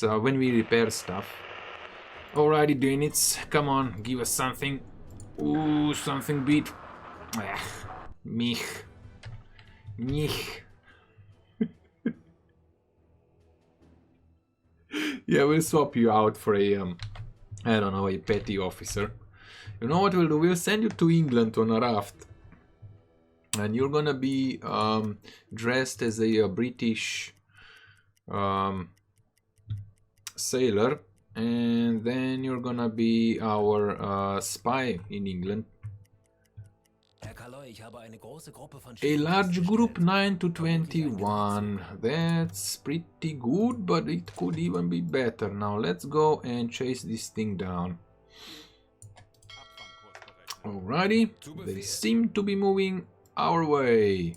us when we repair stuff. Alrighty, Danitz, come on, give us something. Ooh, something beat. Mich. Yeah, we'll swap you out for a, I don't know, a petty officer. You know what we'll do? We'll send you to England on a raft. And you're gonna be dressed as a British sailor. And then you're gonna be our spy in England. A large group 9 to 21. That's pretty good, but it could even be better. Now let's go and chase this thing down. Alrighty, they seem to be moving our way,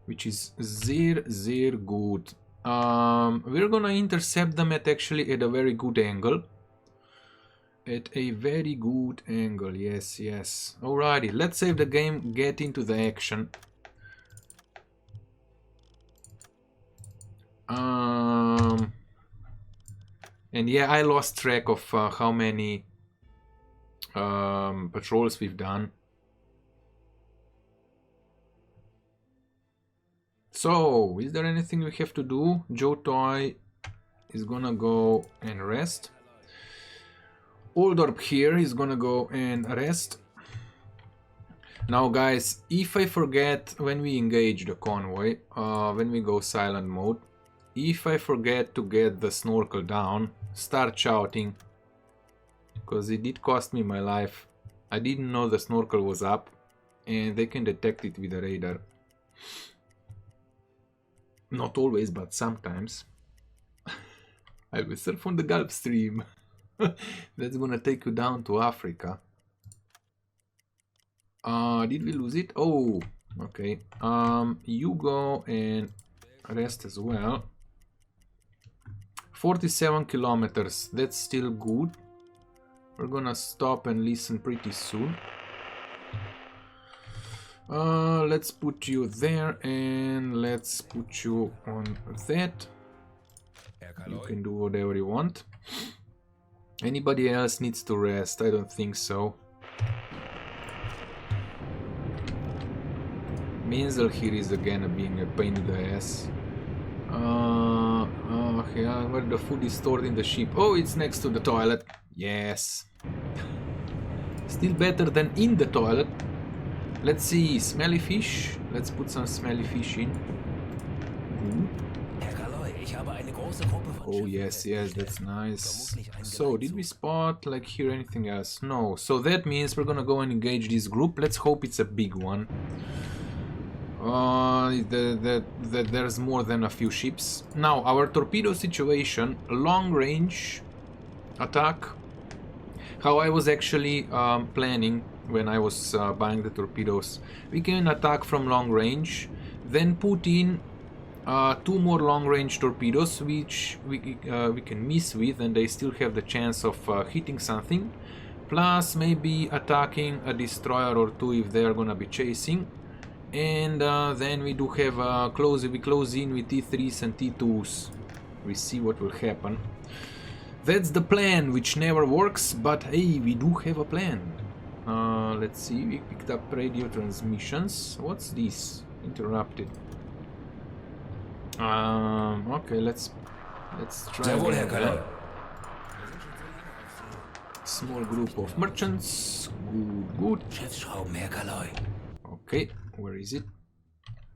which is very good. We're gonna intercept them at a very good angle. At a very good angle, yes. Alrighty, let's save the game, get into the action. And yeah, I lost track of how many patrols we've done. So, is there anything we have to do? Joe Toy is gonna go and rest. Oldorp here is gonna go and rest. Now guys, if I forget when we engage the convoy, when we go silent mode, if I forget to get the snorkel down, start shouting, because it did cost me my life. I didn't know the snorkel was up, and they can detect it with the radar. Not always, but sometimes. I will surf on the Gulf Stream. That's gonna take you down to Africa. Did we lose it? Oh, okay. You go and rest as well. 47 kilometers. That's still good. We're gonna stop and listen pretty soon. Let's put you there and let's put you on that. You can do whatever you want. Anybody else needs to rest? I don't think so. Menzel here is again being a pain in the ass. Yeah, where the food is stored in the ship. Oh, it's next to the toilet. Yes. Still better than in the toilet. Let's see, smelly fish. Let's put some smelly fish in. Oh yes, that's nice. So, did we spot like here anything else? No. So that means we're gonna go and engage this group. Let's hope it's a big one. That there's more than a few ships. Now, our torpedo situation, long range attack. How I was actually planning when I was buying the torpedoes. We can attack from long range, then put in 2 more long range torpedoes, which we can miss with, and they still have the chance of hitting something. Plus, maybe attacking a destroyer or 2 if they are gonna be chasing. And then we do have we close in with T3s and T2s. We see what will happen. That's the plan, which never works, but hey, we do have a plan. Let's see, we picked up radio transmissions. What's this? Interrupted. Okay, let's try again. Small group of merchants. Good. Okay, where is it?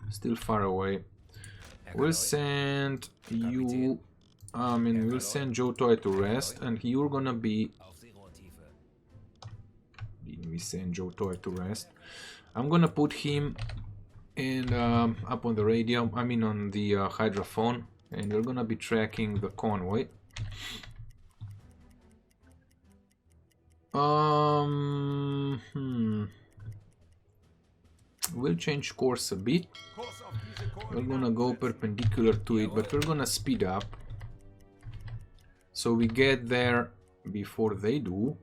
Still far away. We'll send you. We'll send Joe Toy to rest, and you're gonna be. Didn't we send Joe Toy to rest? I'm gonna put him and up on the radio. I mean on the hydrophone, and we're gonna be tracking the convoy. We'll change course a bit. We're gonna go perpendicular to it, but we're gonna speed up. So we get there before they do.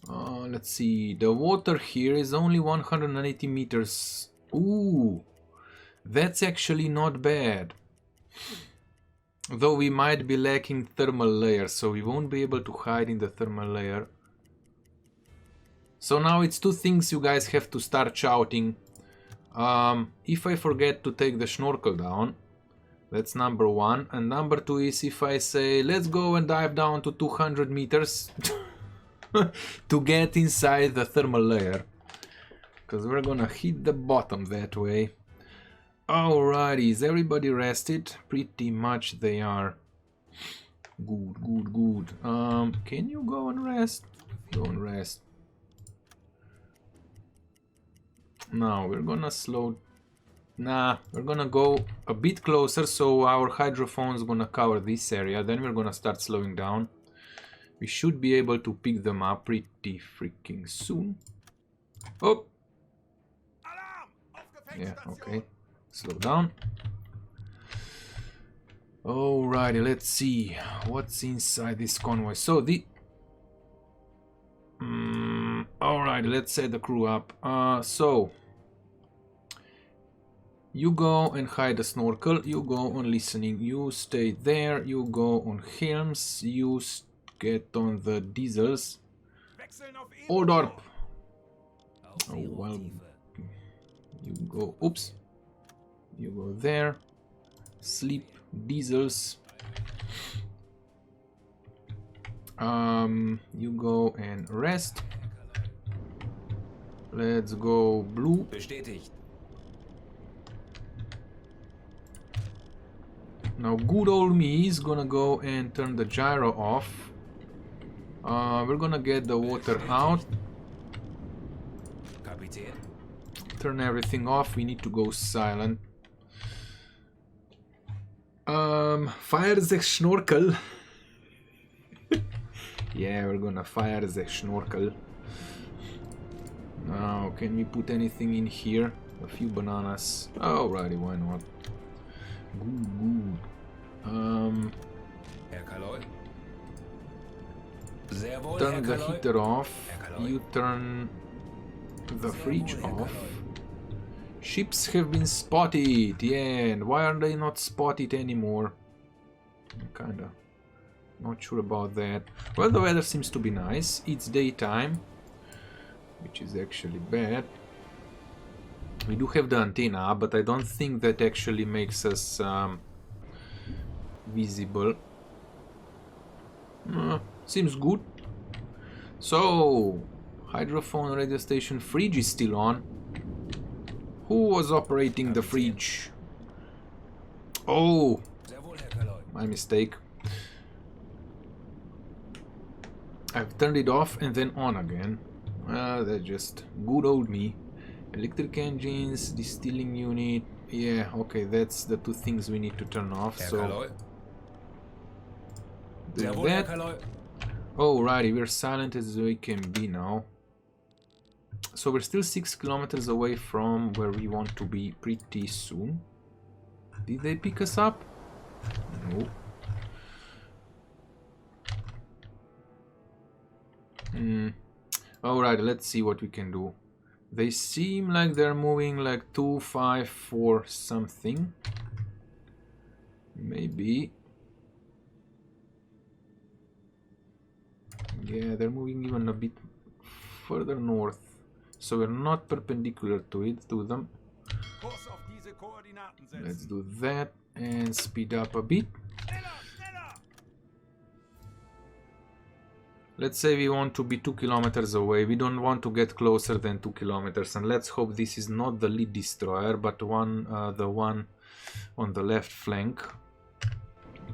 Let's see, the water here is only 180 meters. Ooh, that's actually not bad. Though we might be lacking thermal layer, so we won't be able to hide in the thermal layer. So now it's two things you guys have to start shouting. If I forget to take the snorkel down, that's number one. And number two is if I say, let's go and dive down to 200 meters to get inside the thermal layer. Because we're gonna hit the bottom that way. Alrighty, is everybody rested? Pretty much they are. Good, good, good. Can you go and rest? Go and rest. Now we're gonna slow. Nah, we're gonna go a bit closer so our hydrophone's gonna cover this area. Then we're gonna start slowing down. We should be able to pick them up pretty freaking soon. Oh! Yeah, okay. Slow down. Alrighty, let's see what's inside this convoy. So the alright, let's set the crew up. So you go and hide the snorkel, you go on listening, you stay there, you go on helms, you get on the diesels. Order! Oh well, you go, oops. You go there, sleep, diesels. You go and rest. Let's go blue. Bestätigt. Now good old me is gonna go and turn the gyro off. We're gonna get the water out. Kapitän. Turn everything off. We need to go silent. Fire the snorkel. Yeah, we're gonna fire the snorkel. Now, can we put anything in here? A few bananas. Alrighty, why not? Good, good. Herr Kaloi. Sehr wohl, Turn Herr the Kaloi. heater off. Herr Kaloi. You turn the Sehr fridge wohl, Herr off. Kaloi. Ships have been spotted. Yeah, and why are they not spotted anymore? I'm kinda not sure about that. Well, the weather seems to be nice. It's daytime, which is actually bad. We do have the antenna, but I don't think that actually makes us visible. Seems good. So, hydrophone radio station fridge is still on. Who was operating the fridge? Oh, Sehr wohl, Herr Kaloi. my mistake. I've turned it off and then on again. That's just good old me. Electric engines, distilling unit. Yeah, okay, that's the two things we need to turn off. Herr So Kaloi. do Sehr wohl, Herr that. Kaloi. Alrighty, we're silent as we can be now. So we're still 6 kilometers away from where we want to be pretty soon. Did they pick us up? No. Alright, let's see what we can do. They seem like they're moving like 2, 5, 4 something. Maybe. Yeah, they're moving even a bit further north. So we're not perpendicular to it, to them. Let's do that and speed up a bit. Let's say we want to be 2 kilometers away. We don't want to get closer than 2 kilometers. And let's hope this is not the lead destroyer, but the one on the left flank.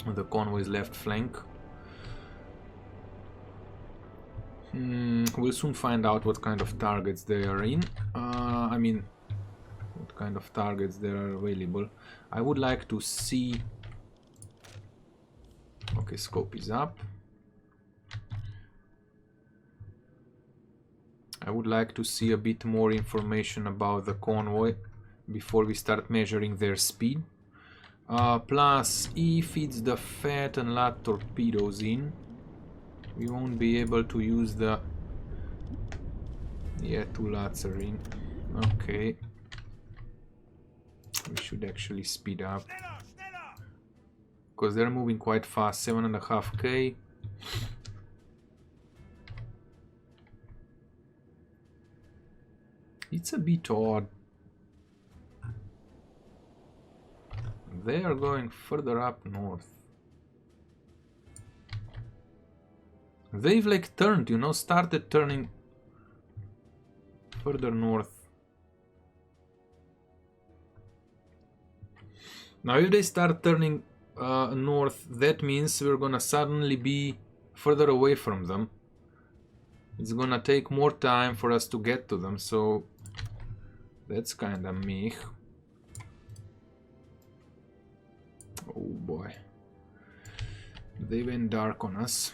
On the convoy's left flank. We'll soon find out what kind of targets they are in. I mean, what kind of targets there are available. I would like to see... Okay, scope is up. I would like to see a bit more information about the convoy before we start measuring their speed. Plus, if it's the fat and lat torpedoes in, we won't be able to use the... Yeah, 2 lats are in. Okay. We should actually speed up. because they're moving quite fast. 7.5k. It's a bit odd. They are going further up north. They've like turned, you know, started turning further north. Now if they start turning north, that means we're gonna suddenly be further away from them. It's gonna take more time for us to get to them, so that's kinda meh. Oh boy. They went dark on us.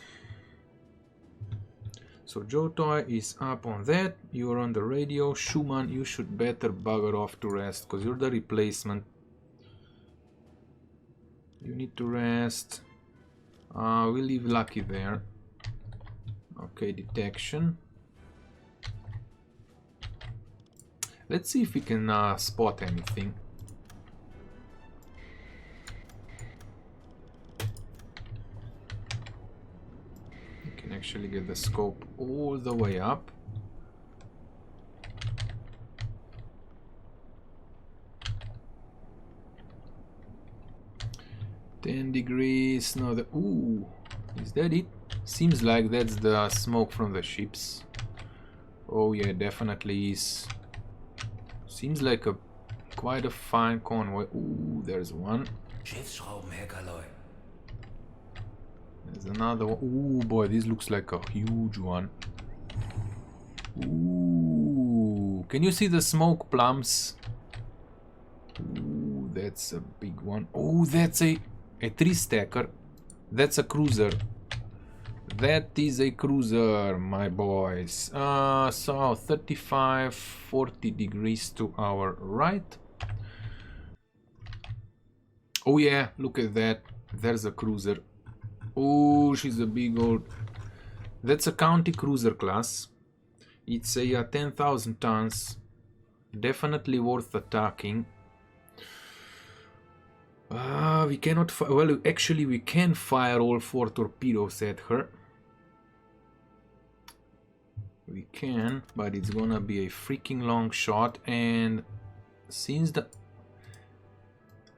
So Jotoy is up on that. You're on the radio. Schumann, you should better bugger off to rest, because you're the replacement. You need to rest. We'll leave Lucky there. Okay, detection. Let's see if we can spot anything. You can actually get the scope all the way up. $10. No, the ooh, is that it? Seems like that's the smoke from the ships. Oh yeah, definitely is. Seems like a quite a fine convoy. Ooh, there's one. Schiffsschrauben, Herr Kaloy. There's another one. Ooh boy, this looks like a huge one. Ooh, can you see the smoke plums? Ooh, that's a big one. Oh, that's a 3-stacker. That's a cruiser. That is a cruiser, my boys. So 35, 40 degrees to our right. Oh yeah, look at that. There's a cruiser. Oh, she's a big old... That's a county cruiser class. It's a 10,000 tons. Definitely worth attacking. We cannot fire. Well, actually, we can fire all 4 torpedoes at her. We can, but it's gonna be a freaking long shot. And since the...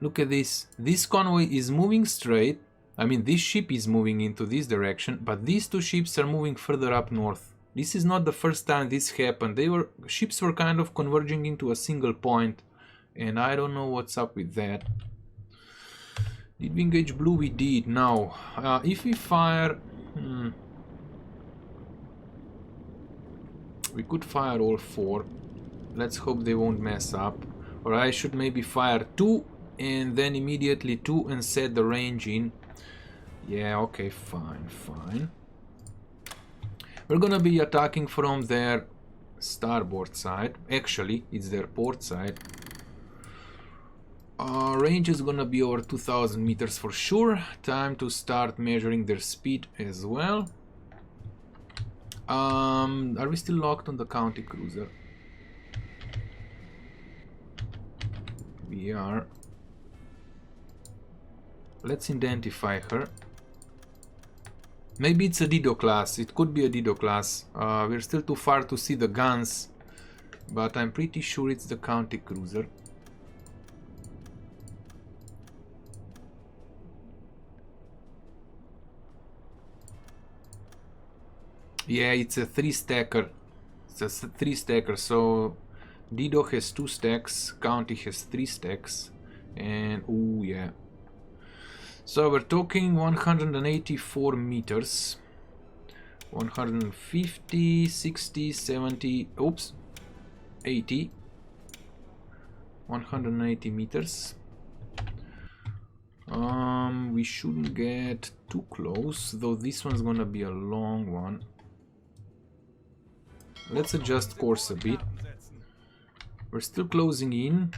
Look at this. This convoy is moving straight. I mean, this ship is moving into this direction, but these 2 ships are moving further up north. This is not the first time this happened. Ships were kind of converging into a single point, and I don't know what's up with that. Did we engage blue? We did. Now, if we fire... We could fire all 4. Let's hope they won't mess up. Or I should maybe fire 2 and then immediately 2 and set the range in. Yeah, okay, fine, fine. We're gonna be attacking from their starboard side. Actually, it's their port side. Range is gonna be over 2000 meters for sure. Time to start measuring their speed as well. Are we still locked on the county cruiser? We are. Let's identify her. Maybe it's a Dido class. It could be a Dido class. We're still too far to see the guns, but I'm pretty sure it's the county cruiser. Yeah, it's a 3-stacker. It's a 3-stacker, so Dido has 2 stacks, County has 3 stacks, and oh yeah. So we're talking 184 meters. 150, 60, 70, oops, 80. 180 meters. We shouldn't get too close, though this one's gonna be a long one. Let's adjust course a bit. We're still closing in.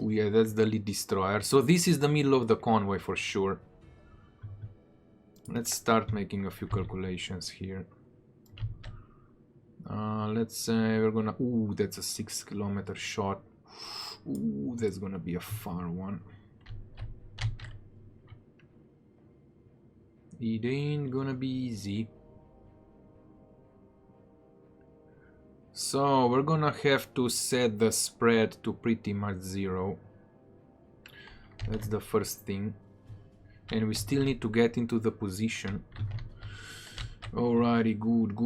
Oh yeah, that's the lead destroyer. So this is the middle of the convoy for sure. Let's start making a few calculations here. Let's say we're gonna... Ooh, that's a 6-kilometer shot. Ooh, that's gonna be a far one. It ain't gonna be easy. So we're gonna have to set the spread to pretty much 0. That's the first thing. And we still need to get into the position. Alrighty, good.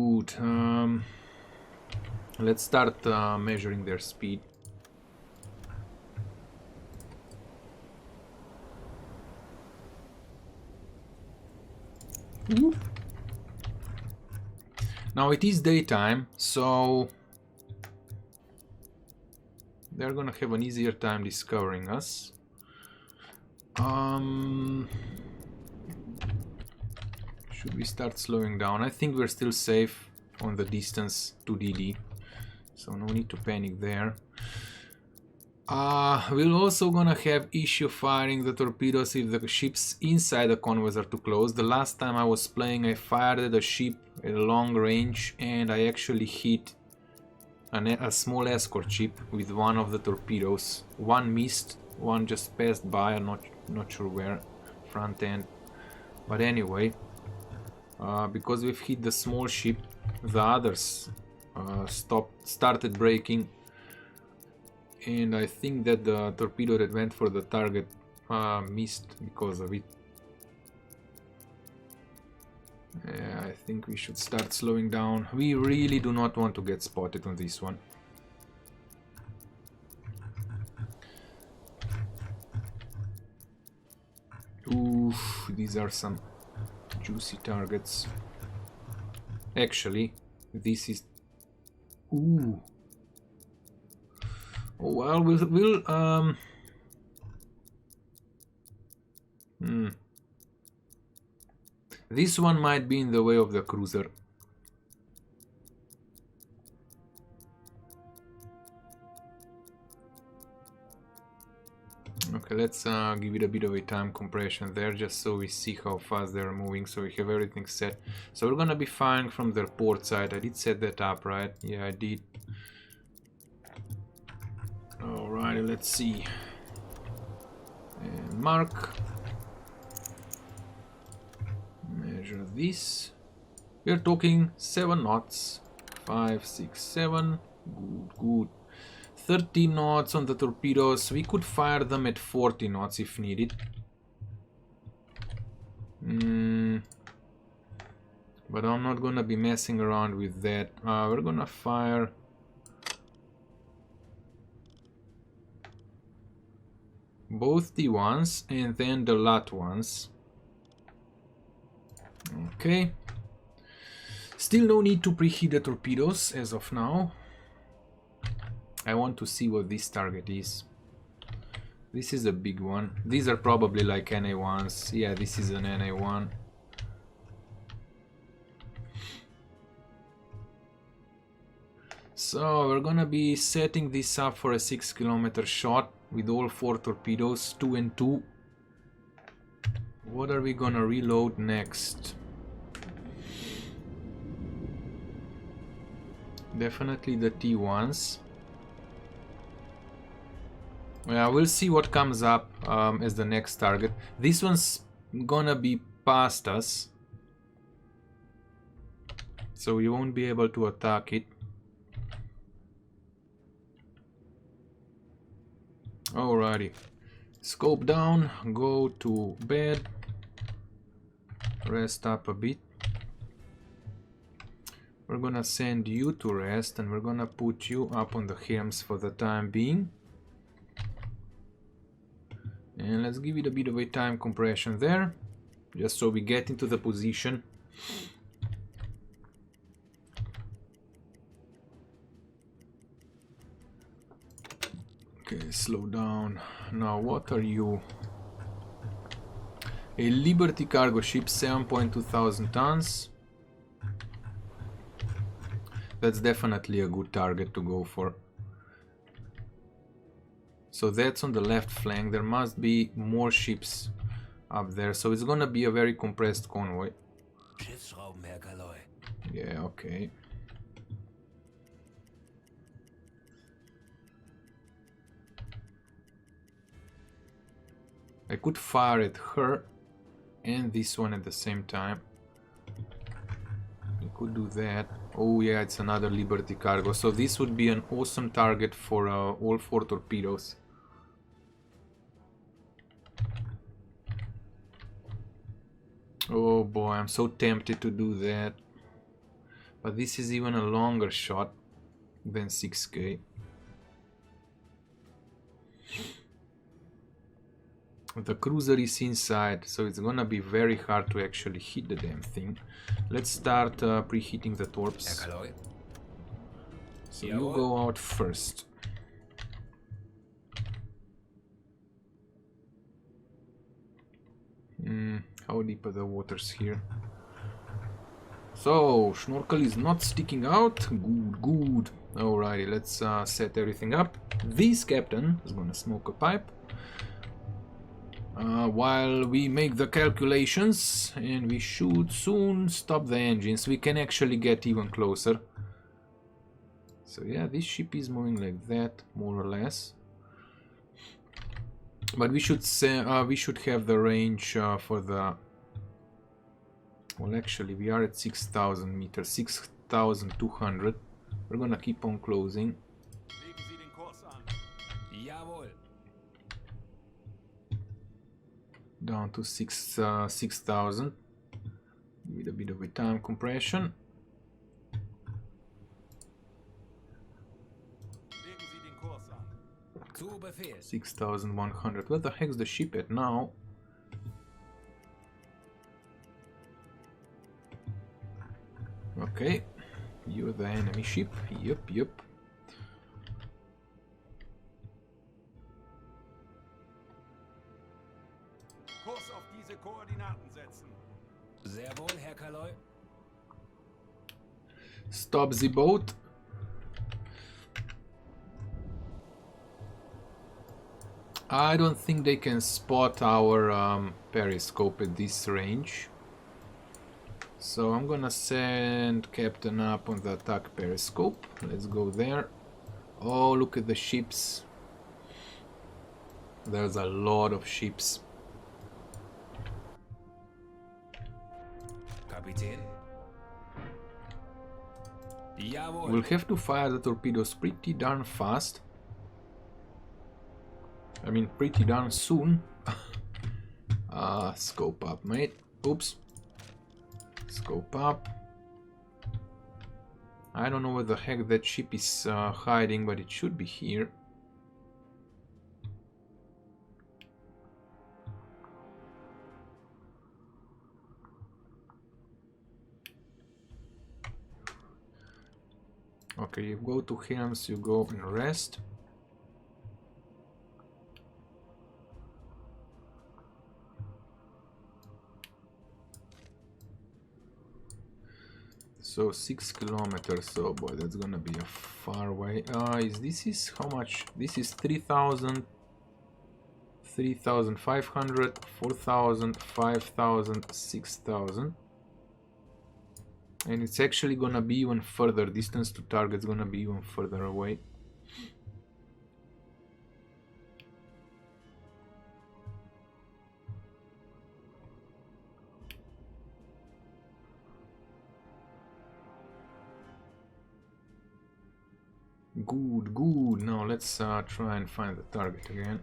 Let's start measuring their speed. Ooh. Now it is daytime, so they're gonna have an easier time discovering us. Should we start slowing down? I think we're still safe on the distance to DD, so no need to panic there. We're also gonna have issue firing the torpedoes if the ships inside the convoys are too close. The last time I was playing, I fired at a ship at a long range and I actually hit a small escort ship with one of the torpedoes. One missed, one just passed by, I'm not sure where, front end. But anyway, because we've hit the small ship, the others started braking. And I think that the torpedo that went for the target missed because of it. Yeah, I think we should start slowing down. We really do not want to get spotted on this one. Oof, these are some juicy targets. Actually, this is... Ooh. Oh, well, we'll This one might be in the way of the cruiser. Okay, let's give it a bit of a time compression there, just so we see how fast they're moving, so we have everything set. So we're gonna be firing from their port side. I did set that up, right? Yeah, I did. Alright, let's see. And mark. Measure this. We're talking 7 knots. 5, 6, 7. Good. 30 knots on the torpedoes. We could fire them at 40 knots if needed. But I'm not gonna be messing around with that. We're gonna fire both the ones and then the LUT ones. Okay. Still no need to preheat the torpedoes as of now. I want to see what this target is. This is a big one. These are probably like NA1s. Yeah, this is an NA1. So we're gonna be setting this up for a 6-kilometer shot with all 4 torpedoes, 2 and 2. What are we gonna reload next? Definitely the T1s. Yeah, we'll see what comes up as the next target. This one's gonna be past us, so we won't be able to attack it. Alrighty, scope down, go to bed, rest up a bit. We're gonna send you to rest and we're gonna put you up on the hams for the time being. And let's give it a bit of a time compression there, just so we get into the position. Okay, slow down. Now, what are you? A Liberty cargo ship, 7.2 thousand tons. That's definitely a good target to go for. So that's on the left flank. There must be more ships up there. So it's gonna be a very compressed convoy. Yeah, okay. I could fire at her and this one at the same time. I could do that. Oh yeah, it's another Liberty cargo. So this would be an awesome target for all 4 torpedoes. Oh boy, I'm so tempted to do that. But this is even a longer shot than 6K. The cruiser is inside, so it's gonna be very hard to actually hit the damn thing. Let's start preheating the torps. So you go out first. How deep are the waters here? So, snorkel is not sticking out. Good, good. Alrighty, let's set everything up. This captain is gonna smoke a pipe. While we make the calculations, and we should soon stop the engines. We can actually get even closer. So yeah, this ship is moving like that, more or less. But we should say, we should have the range for the... Well, actually, we are at 6,000 meters, 6,200. We're gonna keep on closing. Down to 6,000 with a bit of a time compression. 6,100. Where the heck's the ship at now? Okay, you're the enemy ship. Yep, yep. Kurs auf diese Koordinaten setzen. Sehr wohl, Herr Kaloi. Stop the boat. I don't think they can spot our periscope at this range. So I'm gonna send Captain up on the attack periscope. Let's go there. Oh, look at the ships. There's a lot of ships. Kapitän. Jawohl. We'll have to fire the torpedoes pretty darn fast. I mean, pretty darn soon. Scope up, mate. Oops. Scope up. I don't know where the heck that ship is hiding, but it should be here. Okay, you go to helms, you go and rest. So 6 kilometers, oh boy, that's gonna be a far way. This is how much? This is 3,000, 3,500, 4,000, 5,000, 6,000. And it's actually gonna be even further. Distance to target's gonna be even further away. Good, good. Now let's try and find the target again.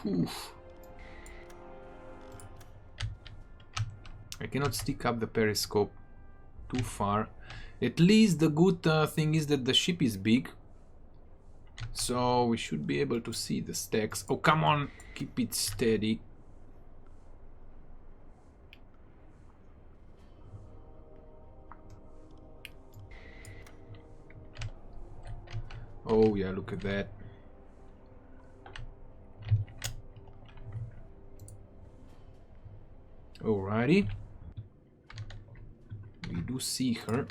Oof. I cannot stick up the periscope too far. At least the good thing is that the ship is big, so we should be able to see the stacks. Oh, come on, keep it steady. Oh yeah, look at that. Alrighty. We do see her.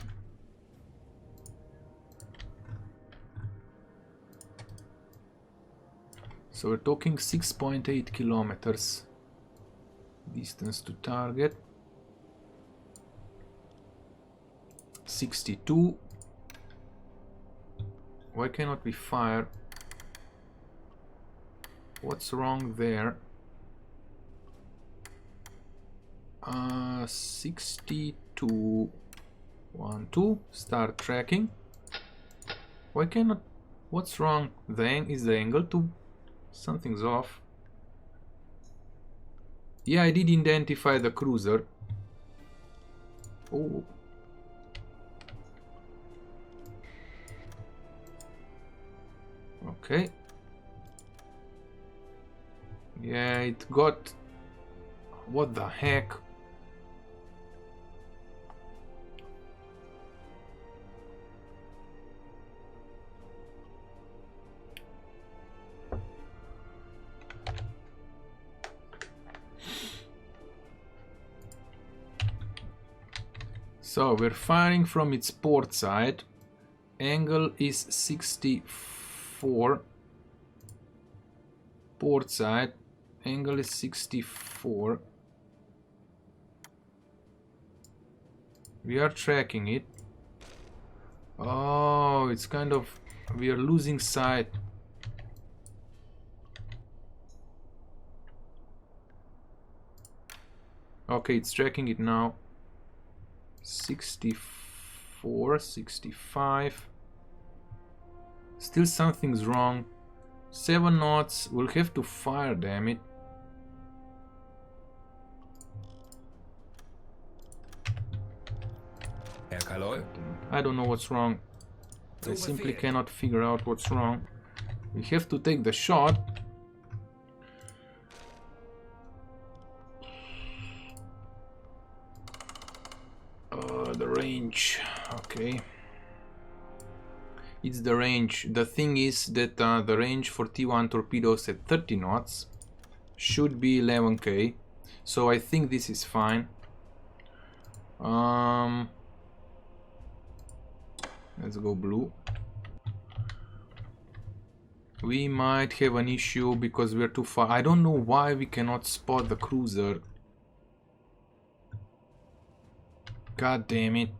So we're talking 6.8 kilometers distance to target. 62. Why cannot we fire? What's wrong there? 62 1 2. Start tracking. Why cannot? What's wrong? Is the angle too? Something's off. Yeah, I did identify the cruiser. Oh. Okay. Yeah, it got... What the heck? So we're firing from its port side. Angle is 64. Port side. Angle is 64. We are tracking it. Oh, it's kind of... We are losing sight. Okay, it's tracking it now. 64, 65. Still something's wrong. 7 knots. We'll have to fire, damn it. Herr Kaloi? I don't know what's wrong. I simply cannot figure out what's wrong. We have to take the shot. The range. Okay. It's the range. The thing is that the range for T1 torpedoes at 30 knots should be 11k. So I think this is fine. Let's go blue. We might have an issue because we're too far. I don't know why we cannot spot the cruiser. God damn it.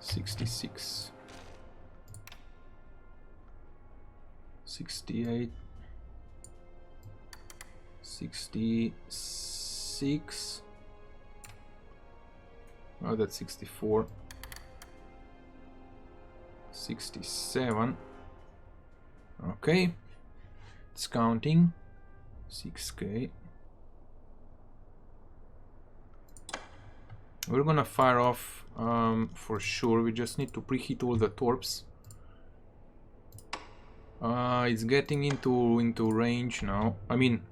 $66, $68, $66. Oh, that's 64. 67. Okay, it's counting. 6k. We're gonna fire off for sure. We just need to preheat all the torps. It's getting into range now. I mean,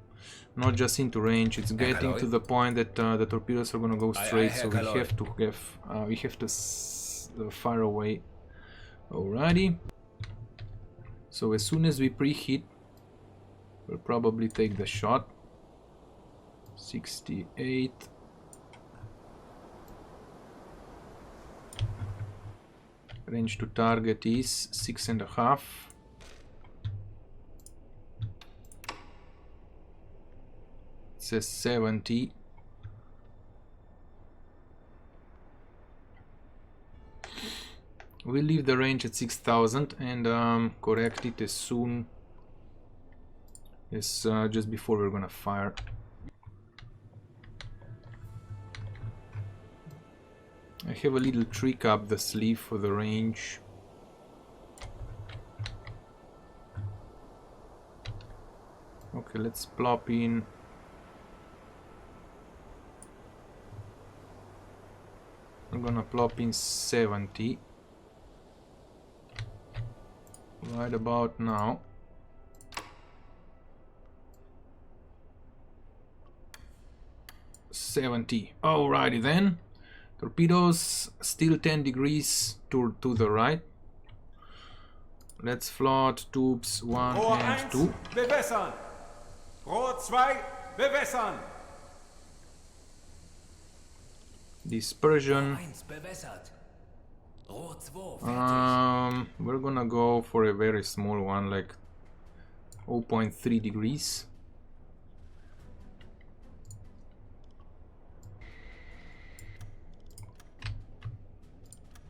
not just into range. It's getting to the point that the torpedoes are gonna go straight. So we have to fire away. Alrighty. So as soon as we preheat, we'll probably take the shot. 68. Range to target is 6.5. It says 70. We'll leave the range at 6,000 and correct it as soon as just before we're gonna fire. I have a little trick up the sleeve for the range. Okay, let's plop in. I'm gonna plop in 70. Right about now. $70. Alrighty then. Torpedoes still 10 degrees to the right. Let's float tubes 1 Rohr and 1, 2. bewässern. Rohr 2, bewässern. Dispersion. Eins bewässert. Rohr 2 fertig. We're gonna go for a very small one, like 0.3 degrees.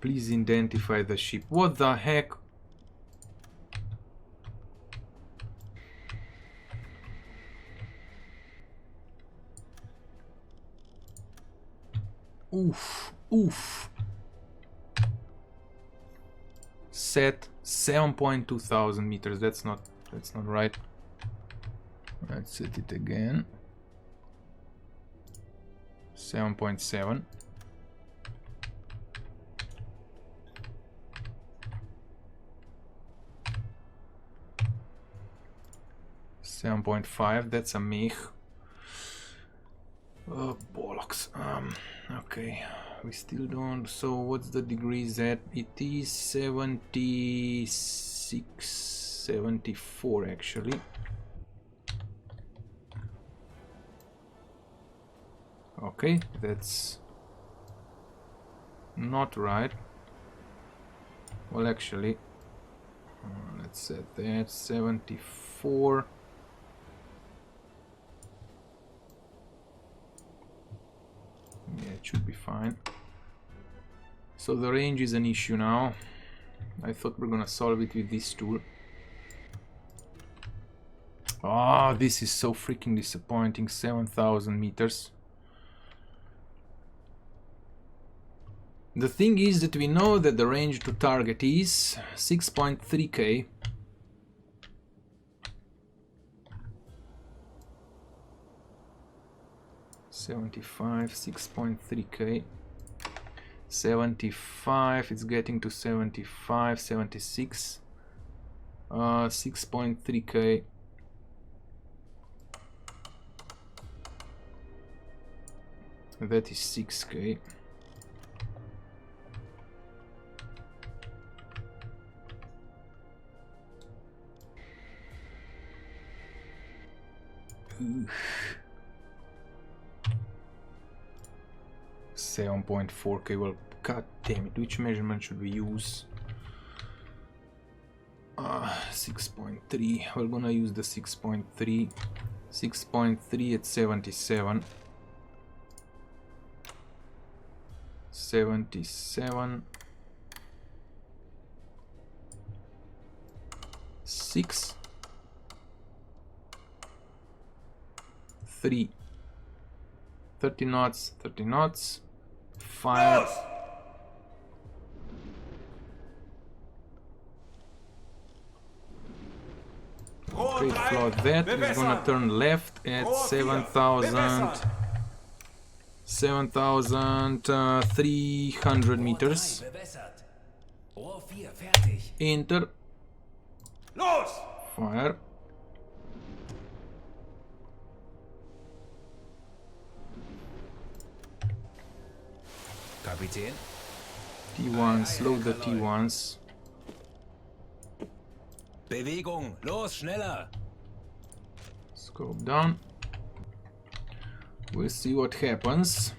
Please identify the ship. What the heck? Oof, oof. Set 7.2 thousand meters. That's not right. Let's set it again. 7.7. 7.5. That's a mech. Oh, bollocks. Okay, we still don't. So what's the degrees at? It is 76, 74 actually. Okay, that's not right. Well, actually, let's set that 74. Yeah, it should be fine. So the range is an issue now. I thought we're gonna solve it with this tool. Ah, this is so freaking disappointing. 7,000 meters. The thing is that we know that the range to target is 6.3k. $75, 6.3k. 75, it's getting to 75, 76. 6.3k. That is 6k. Oof. 7.4k. Well, god damn it, which measurement should we use? 6.3. We're gonna use the 6.3. 6.3 at 77. 77. 6. 3. 30 knots, 30 knots. Fire. Okay, float that. It's gonna turn left at 7,300 meters. Rohr 4 fertig. Enter. Los! Fire. Kapitän. T1s, load the T1s. Bewegung. Los, schneller. Scope down. We'll see what happens.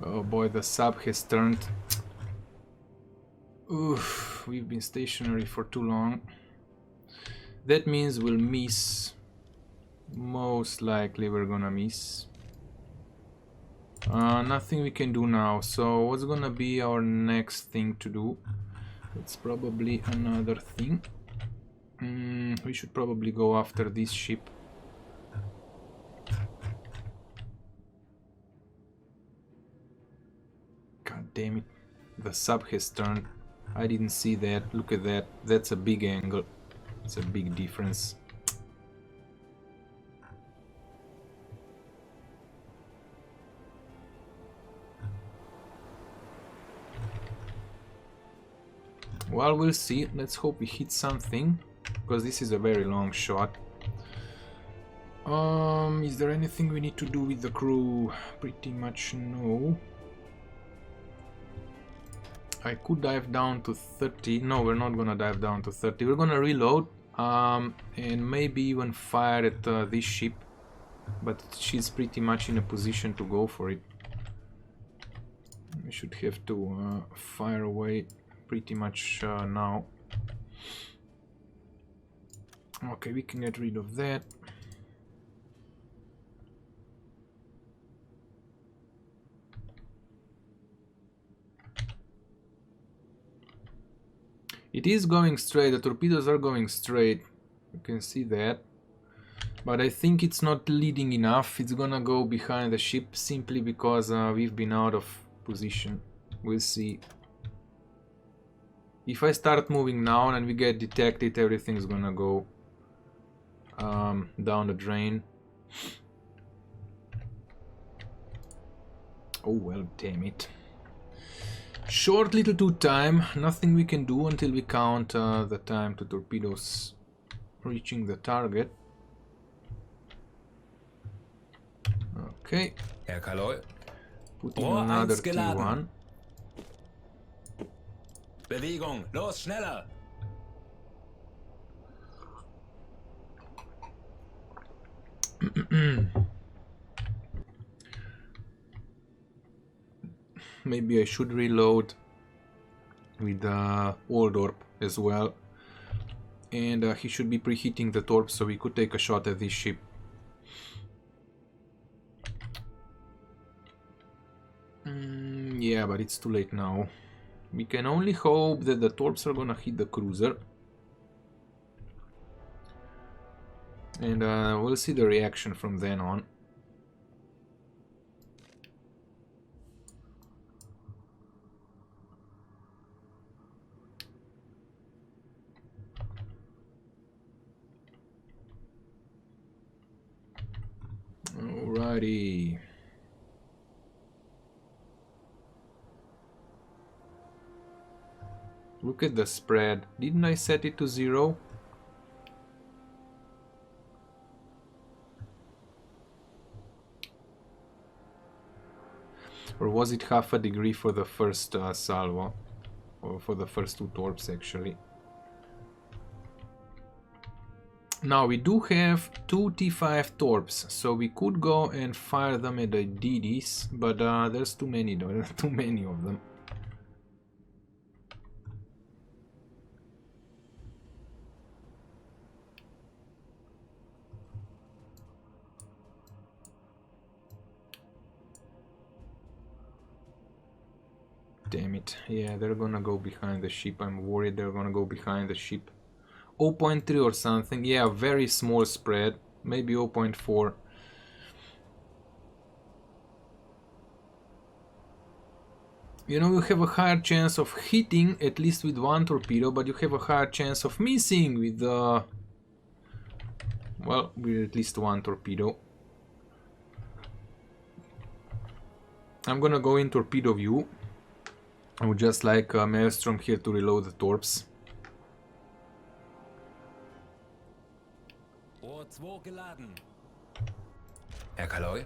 Oh boy, the sub has turned. Oof, we've been stationary for too long. That means we'll miss. Most likely we're gonna miss. Nothing we can do now. So what's gonna be our next thing to do? It's probably another thing. We should probably go after this ship. God damn it. The sub has turned. I didn't see that. Look at that. That's a big angle. It's a big difference. Well, we'll see. Let's hope we hit something, because this is a very long shot. Is there anything we need to do with the crew? Pretty much no. I could dive down to 30. No, we're not gonna dive down to 30. We're gonna reload and maybe even fire at this ship, but she's pretty much in a position to go for it. We should have to fire away pretty much now. Okay, we can get rid of that. It is going straight, the torpedoes are going straight, you can see that. But I think it's not leading enough, it's gonna go behind the ship simply because we've been out of position. We'll see. If I start moving now and we get detected, everything's gonna go down the drain. Oh well, damn it. Short little two time, nothing we can do until we count the time to torpedoes reaching the target. Okay. Herr Kaloi. Put in another geladen. T1. Bewegung, los, schneller! Maybe I should reload with Waldorp as well. And he should be preheating the torp, so we could take a shot at this ship. Yeah, but it's too late now. We can only hope that the torps are gonna hit the cruiser. And we'll see the reaction from then on. Alrighty. Look at the spread. Didn't I set it to 0? Or was it half a degree for the first salvo? Or for the first two torps actually. Now we do have two T5 torps, so we could go and fire them at the DDs, but there's too many though, there are too many of them. Damn it, yeah, they're gonna go behind the ship, I'm worried they're gonna go behind the ship. 0.3 or something, yeah, very small spread, maybe 0.4. You know, you have a higher chance of hitting at least with one torpedo, but you have a higher chance of missing with well, with at least one torpedo. I'm gonna go in torpedo view. I would just like Maelstrom here to reload the torps. Rohr 2 geladen. Herr Kaloi?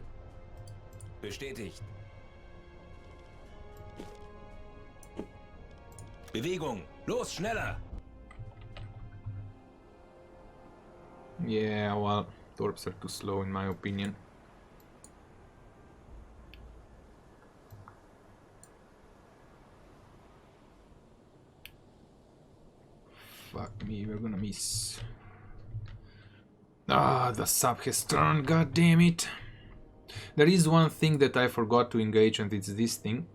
Bestätigt. Bewegung, los, schneller! Yeah, well, torps are too slow in my opinion. Fuck me, we're gonna miss. Ah, the sub has turned, god damn it. There is one thing that I forgot to engage, and it's this thing.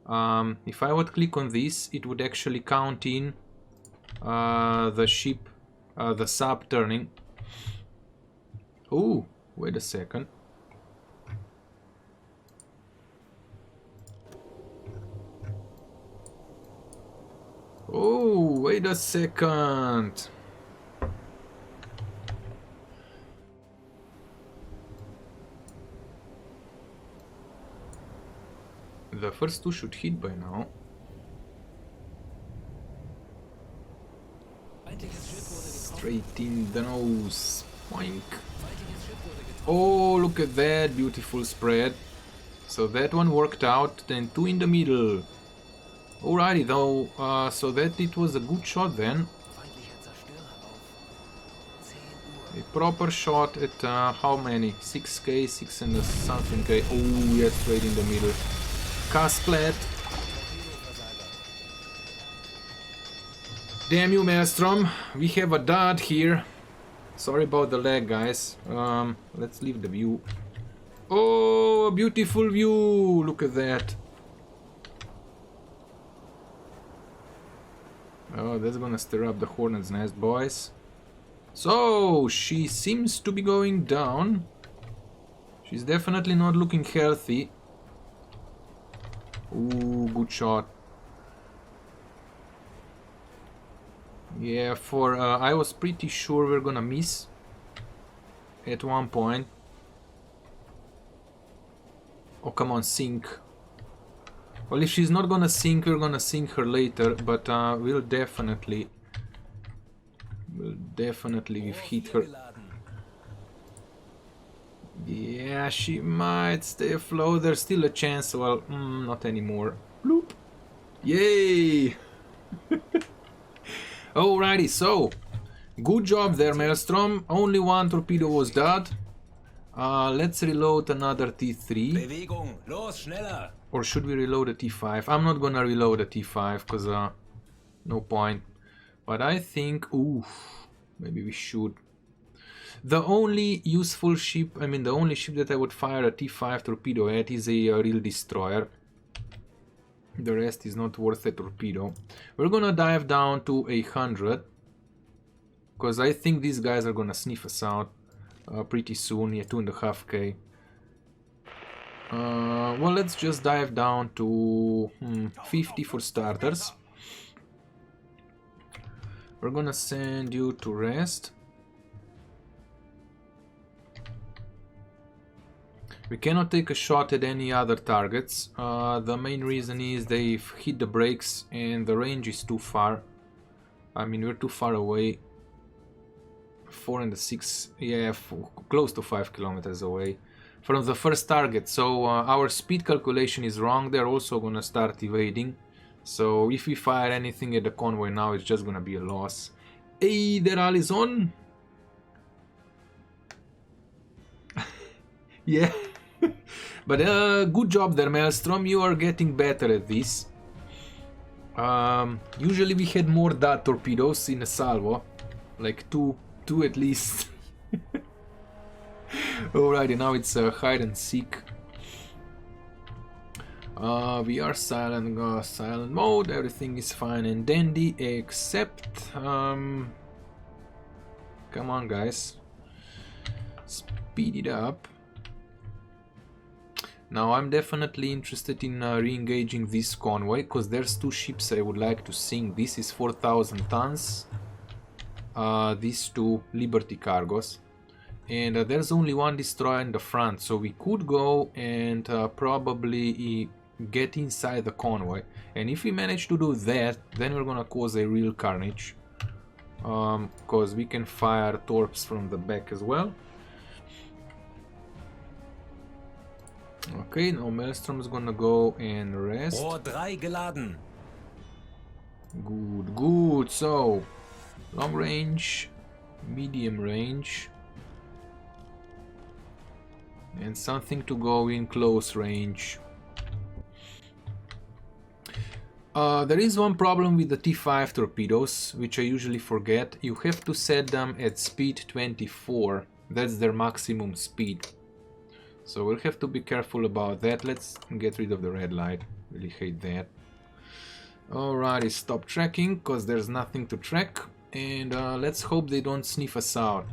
If I would click on this, it would actually count in the ship, the sub turning. Oh, wait a second. Oh, wait a second. The first two should hit by now. Straight in the nose. Boink. Oh, look at that beautiful spread. So that one worked out, then two in the middle. Alrighty though, so that it was a good shot then. A proper shot at how many? 6k, 6 and something k. Oh, yes, right in the middle. Kasplat. Damn you, Maelstrom. We have a dot here. Sorry about the lag, guys. Let's leave the view. Oh, a beautiful view. Look at that. Oh, that's gonna stir up the hornet's nest, boys. So, she seems to be going down. She's definitely not looking healthy. Ooh, good shot. Yeah, I was pretty sure we're gonna miss at one point. Oh, come on, sink. Well, if she's not gonna sink, we're gonna sink her later, but we'll definitely hit her. Yeah, she might stay afloat. There's still a chance. Well, not anymore. Bloop. Yay! Alrighty, so good job there, Maelstrom. Only one torpedo was dead. Let's reload another T3. Bewegung, los, schneller! Or should we reload a T5? I'm not gonna reload a T5 because no point. But I think, maybe we should. The only useful ship, I mean the only ship that I would fire a T5 torpedo at is a real destroyer. The rest is not worth a torpedo. We're gonna dive down to 100. Because I think these guys are gonna sniff us out pretty soon. Yeah, 2.5k. Well, let's just dive down to 50 for starters. We're gonna send you to rest. We cannot take a shot at any other targets. The main reason is they've hit the brakes and the range is too far. I mean, we're too far away. 4 and 6, yeah, close to 5 kilometers away from the first target. So our speed calculation is wrong. They're also gonna start evading. So if we fire anything at the convoy now, it's just gonna be a loss. Hey, the rally's on. Yeah. But good job there, Maelstrom. You are getting better at this. Usually we had more dot torpedoes in a salvo, like two at least. Alrighty, now it's hide and seek. We are silent mode. Everything is fine and dandy, except come on, guys, speed it up. Now I'm definitely interested in re-engaging this convoy, because there's two ships I would like to sink. This is 4,000 tons, these two Liberty cargos, and there's only one destroyer in the front, so we could go and probably get inside the convoy, and if we manage to do that, then we're gonna cause a real carnage, because we can fire torps from the back as well. Okay, now Maelstrom's gonna go and rest. Rohr 3 geladen. Good, good. So, long range, medium range, and something to go in close range. There is one problem with the T5 torpedoes, which I usually forget. You have to set them at speed 24. That's their maximum speed. So we'll have to be careful about that. Let's get rid of the red light. Really hate that. Alrighty, stop tracking, because there's nothing to track. And let's hope they don't sniff us out.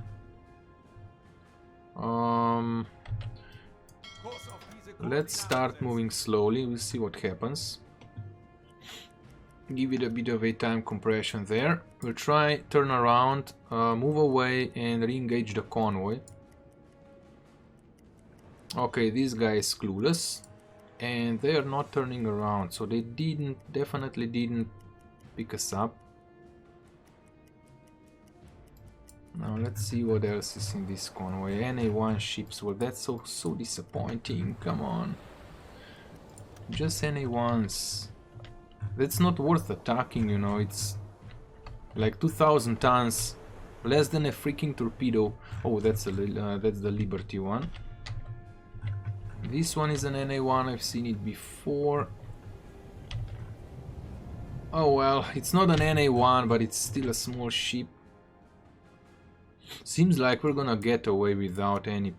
Let's start moving slowly. We'll see what happens. Give it a bit of a time compression there. We'll try turn around, move away and re-engage the convoy. Okay, this guy is clueless and they are not turning around, so they definitely didn't pick us up. Now let's see what else is in this convoy. NA1 ships. Well, that's so disappointing. Come on, just NA1s. That's not worth attacking, you know. It's like 2,000 tons Less than a freaking torpedo. Oh, that's the Liberty one. This one is an NA1, I've seen it before. Oh well, it's not an NA1, but it's still a small ship. Seems like we're gonna get away without any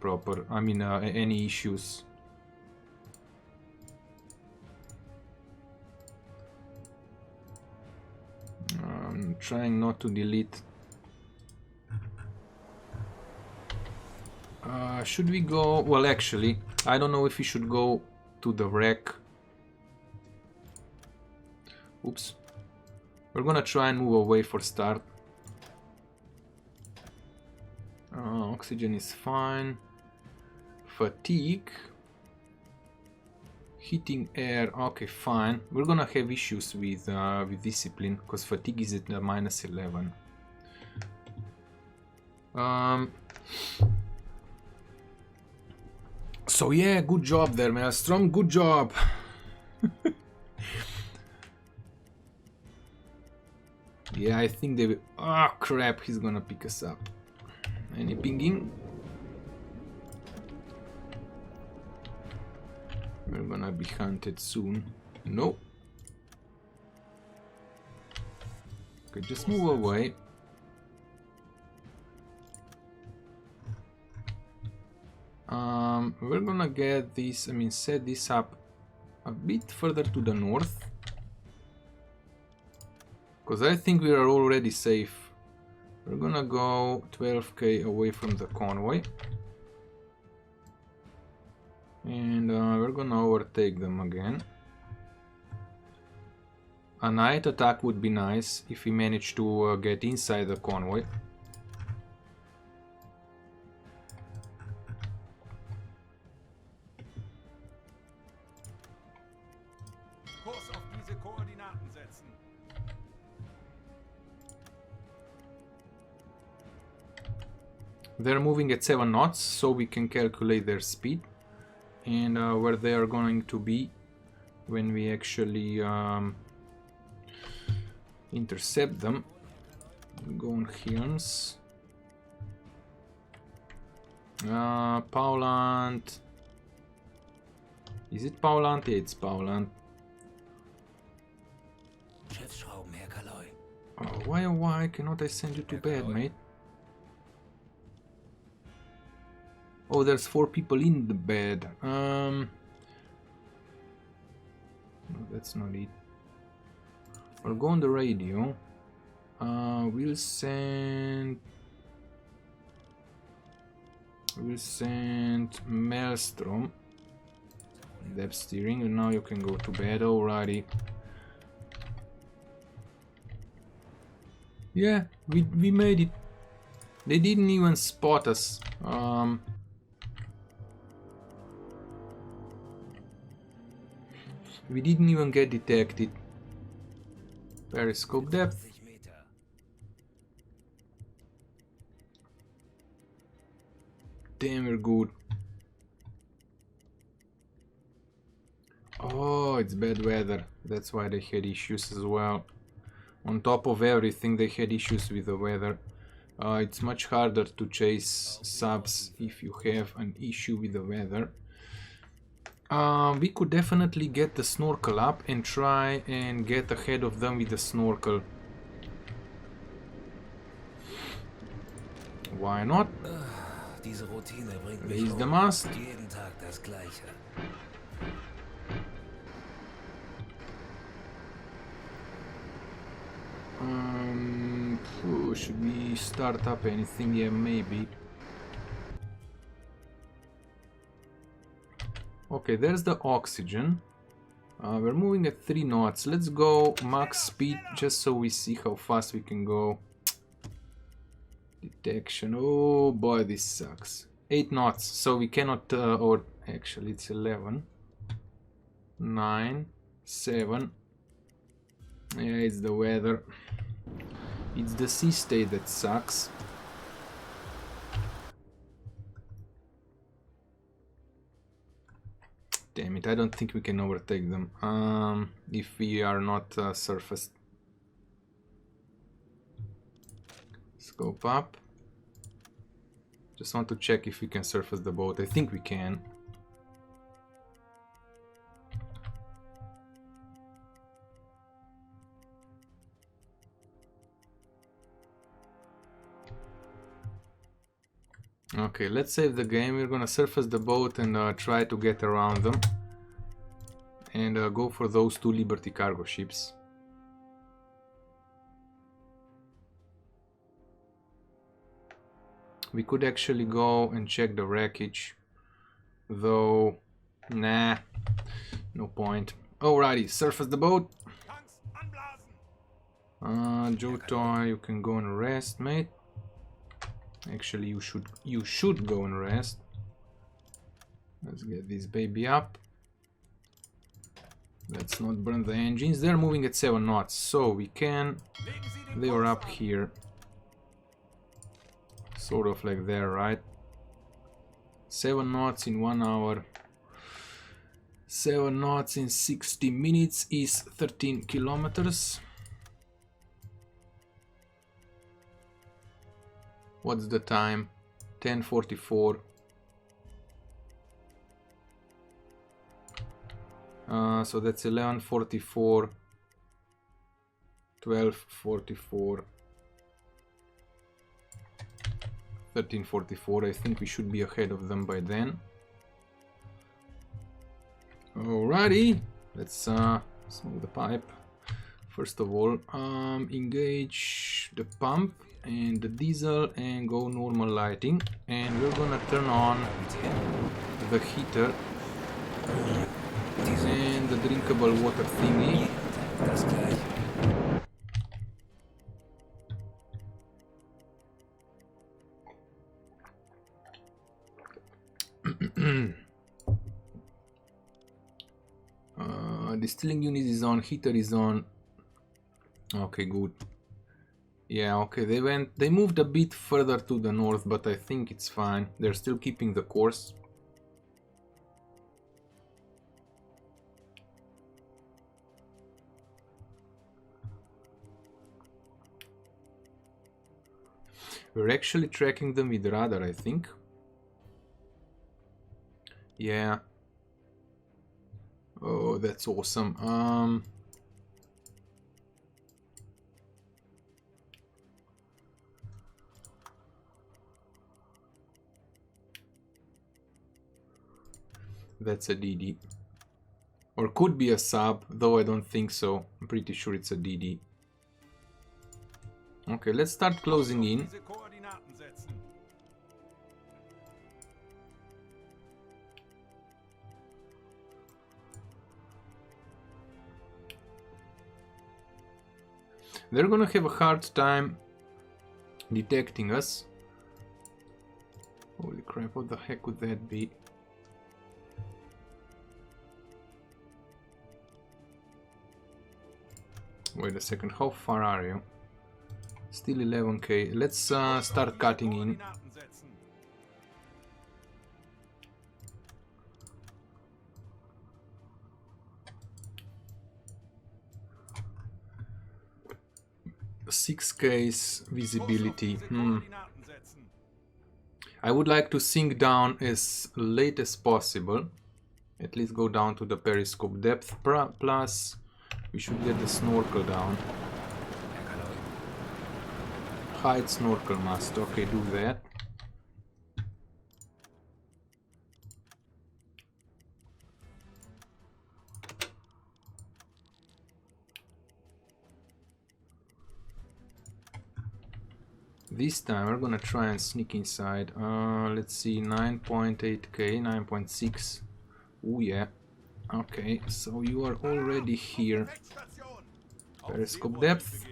any issues. I'm trying not to delete. Should we go? Well, actually, I don't know if we should go to the wreck. Oops. We're gonna try and move away for start. Oxygen is fine. Fatigue. Heating air. Okay, fine. We're gonna have issues with discipline because fatigue is at -11. So yeah, good job there, Maelstrom. Good job. Yeah, I think they will. Oh crap, he's gonna pick us up. Any pinging? We're gonna be hunted soon. No. Okay, just move away. We're gonna get this, set this up a bit further to the north. Because I think we are already safe. We're gonna go 12k away from the convoy. And we're gonna overtake them again. A night attack would be nice if we manage to get inside the convoy. Kurs auf diese Koordinaten setzen. They're moving at 7 knots, so we can calculate their speed and where they are going to be when we actually intercept them. Go on Hills. Pauland. Is it Pauland? Yeah, it's Pauland. Schiffsschrauben, Herr Kaloi. Oh, why cannot I send you to bed, mate? Oh, there's 4 people in the bed. No, that's not it. I'll go on the radio. We'll send Maelstrom. Depth steering, and now you can go to bed. Alrighty. Yeah, we made it. They didn't even spot us. We didn't even get detected. Periscope depth. Damn, we're good. Oh, it's bad weather. That's why they had issues as well. On top of everything, they had issues with the weather. It's much harder to chase subs if you have an issue with the weather. We could definitely get the snorkel up and try and get ahead of them with the snorkel. Why not? Diese Routine bringt mich Raise the um. mast. Jeden Tag das Gleiche. Should we start up anything? Yeah, maybe. Okay, there's the oxygen. We're moving at 3 knots. Let's go max speed just so we see how fast we can go. Detection. Oh boy, this sucks. 8 knots, so we cannot, or actually it's 11. 9, 7. Yeah, it's the weather. It's the sea state that sucks. Damn it, I don't think we can overtake them if we are not surfaced. Scope up. Just want to check if we can surface the boat. I think we can. Okay, let's save the game. We're gonna surface the boat and try to get around them. And go for those 2 Liberty cargo ships. We could actually go and check the wreckage. Though, nah, no point. Alrighty, surface the boat. Joe Toy, you can go and rest, mate. Actually, you should go and rest. Let's get this baby up. Let's not burn the engines. They're moving at 7 knots, so we can. They are up here, sort of like there, right? 7 knots in 1 hour. 7 knots in 60 minutes is 13 kilometers. What's the time? 10:44. So that's 11:44, 12:44, 13:44. I think we should be ahead of them by then. Alrighty, let's smoke the pipe. First of all, engage the pump and the diesel and go normal lighting, and we're gonna turn on the heater and the drinkable water thingy. Distilling unit is on, heater is on. Okay, good. Yeah, okay, they moved a bit further to the north, but I think it's fine. They're still keeping the course. We're actually tracking them with radar, I think. Yeah. Oh, that's awesome. That's a DD. Or could be a sub, though I don't think so. I'm pretty sure it's a DD. Okay, let's start closing in. They're gonna have a hard time detecting us. Holy crap, what the heck would that be? Wait a second, how far are you? Still 11k. Let's start cutting in. Six K's visibility. I would like to sink down as late as possible. At least go down to the periscope depth. Plus, we should get the snorkel down. Hide snorkel mast. Okay, do that. This time we're gonna try and sneak inside. Let's see, 9.8k, 9.6. Oh yeah. Okay, so you are already here. Periscope depth.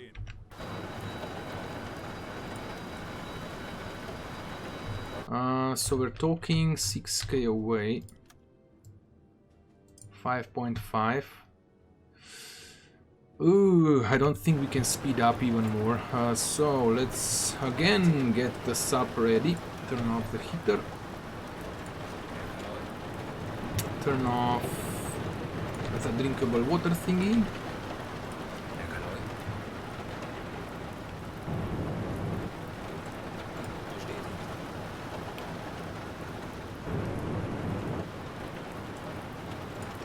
So we're talking 6k away. 5.5. Ooh, I don't think we can speed up even more. So let's again get the sub ready. Turn off the heater. Turn off the drinkable water thingy.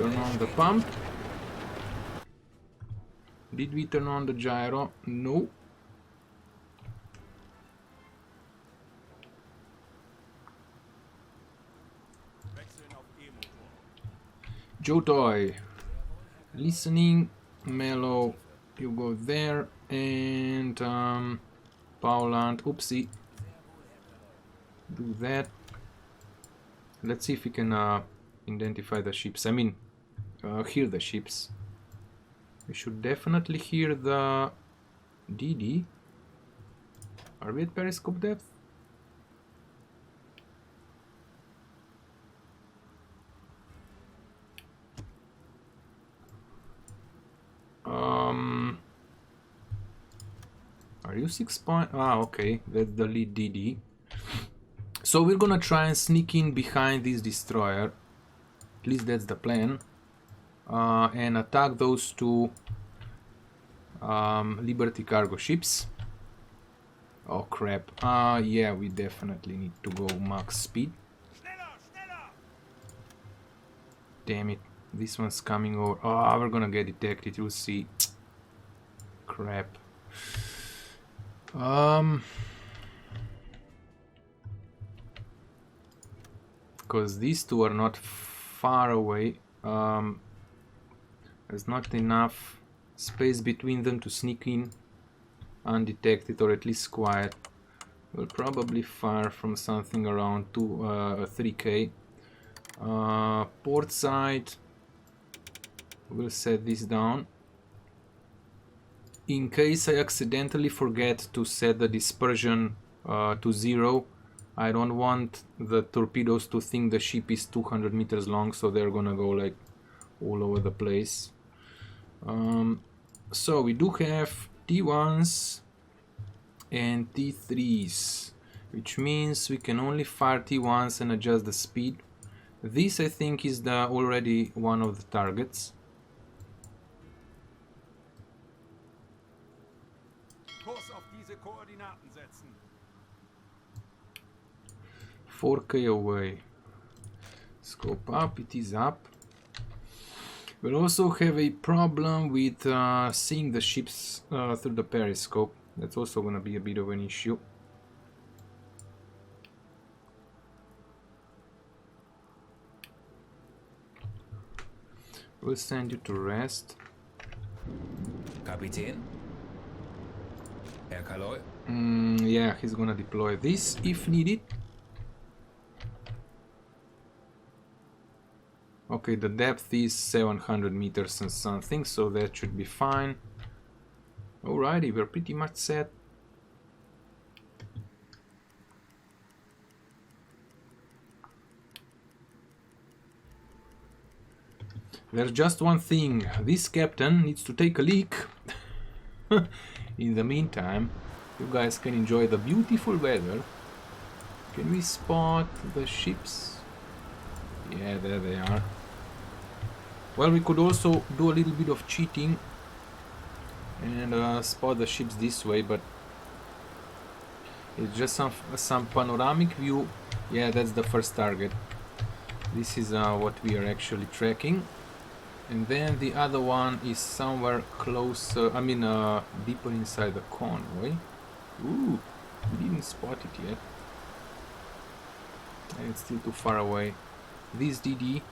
turn on the pump? Did we turn on the gyro? No. Wechseln auf E-Motor. Jotoy. Listening. Mellow. You go there. And Paulant. Oopsie. Do that. Let's see if we can identify the ships. I mean, hear the ships. We should definitely hear the DD. Are we at periscope depth? Are you 6 point? Ah, okay, that's the lead DD. So we're gonna try and sneak in behind this destroyer. At least that's the plan. And attack those two Liberty cargo ships. Oh crap. Yeah, we definitely need to go max speed. Schneller, schneller! Damn it. This one's coming over. Oh, we're gonna get detected. You'll see. Crap. Because these two are not far away. There's not enough space between them to sneak in undetected, or at least quiet. We'll probably fire from something around 3k. Port side. We'll set this down. In case I accidentally forget to set the dispersion to 0, I don't want the torpedoes to think the ship is 200 meters long, so they're gonna go like all over the place. So we do have T1s and T3s, which means we can only fire T1s and adjust the speed. This I think is already one of the targets. Kurs auf diese Koordinaten setzen. 4k away. Scope up, it is up. We'll also have a problem with seeing the ships through the periscope. That's also gonna be a bit of an issue. We'll send you to rest. Kapitän? Herr Kaloy? Yeah, he's gonna deploy this if needed. Okay, the depth is 700 meters and something, so that should be fine. Alrighty, we're pretty much set. There's just one thing. This captain needs to take a leak. In the meantime, you guys can enjoy the beautiful weather. Can we spot the ships? Yeah, there they are. Well, we could also do a little bit of cheating and spot the ships this way, but it's just some panoramic view. Yeah, that's the first target. This is what we are actually tracking. And then the other one is somewhere closer, I mean deeper inside the convoy. Ooh, we didn't spot it yet. And it's still too far away. This DD,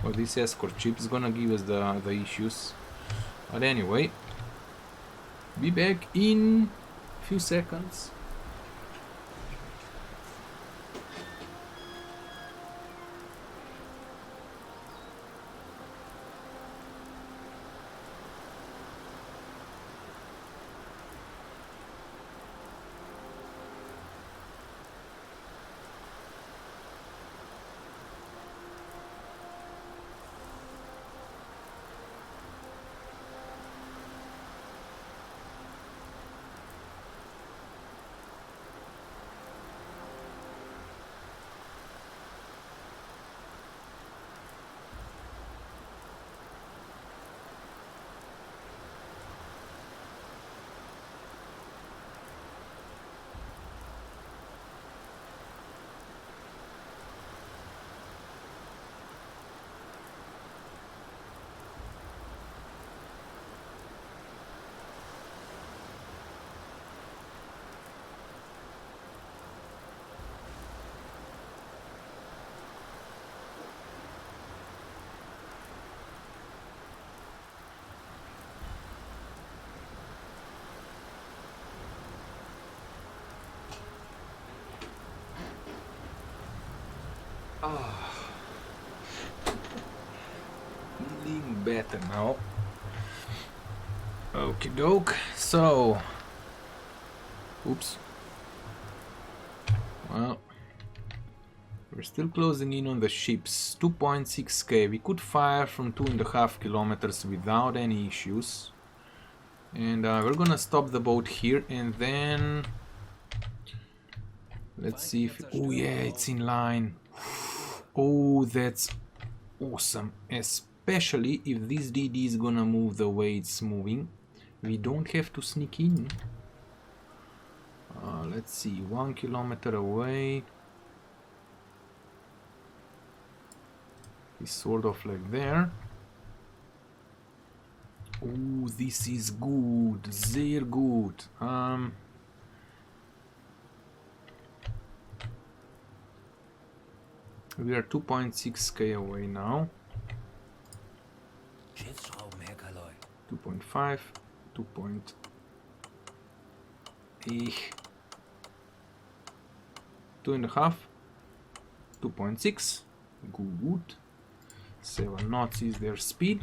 or this escort ship, is gonna give us the issues. But anyway, be back in a few seconds. Feeling better now. Okie doke. So, oops. Well, we're still closing in on the ships. 2.6k. We could fire from 2.5 kilometers without any issues. And we're gonna stop the boat here, and then let's see if... Oh yeah, it's in line. Oh, that's awesome. Especially if this DD is gonna move the way it's moving. We don't have to sneak in. Let's see, 1 kilometer away. He's sort of like there. Oh, this is good. Sehr good. We are 2.6k away now. 2.5, 2.8, 2.5, 2.6. Good. 7 knots is their speed.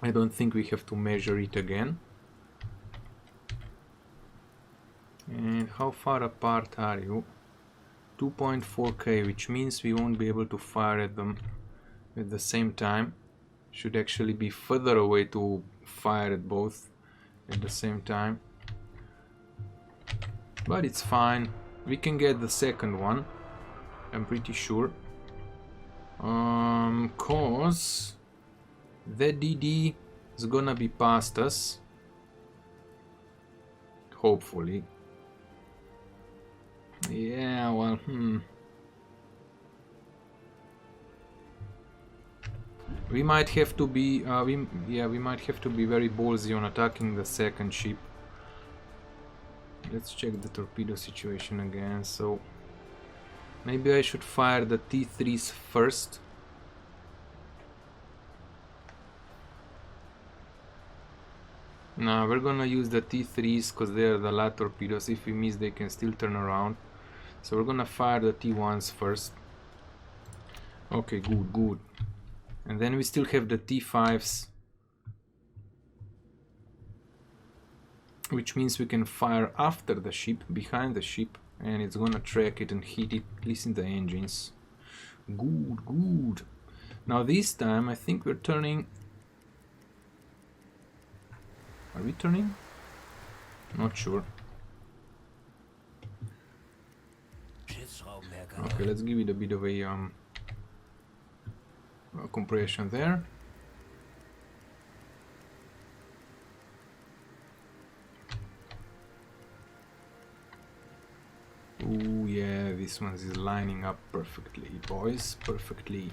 I don't think we have to measure it again. And how far apart are you? 2.4k, which means we won't be able to fire at them at the same time. Should actually be further away to fire at both at the same time. But it's fine. We can get the second one, I'm pretty sure. Cause that DD is gonna be past us. Hopefully. Yeah, well, we might have to be, we might have to be very ballsy on attacking the second ship. Let's check the torpedo situation again. So maybe I should fire the T3s first. No, we're gonna use the T3s because they are the light torpedoes. If we miss, they can still turn around. So we're gonna fire the T1s first. Okay, good, good. And then we still have the T5s, which means we can fire after the ship, behind the ship, and it's gonna track it and hit it, at least in the engines. Good, good. Now this time I think we're turning... Are we turning? Not sure. Okay, let's give it a bit of a compression there. Oh yeah, this one is lining up perfectly, boys, perfectly.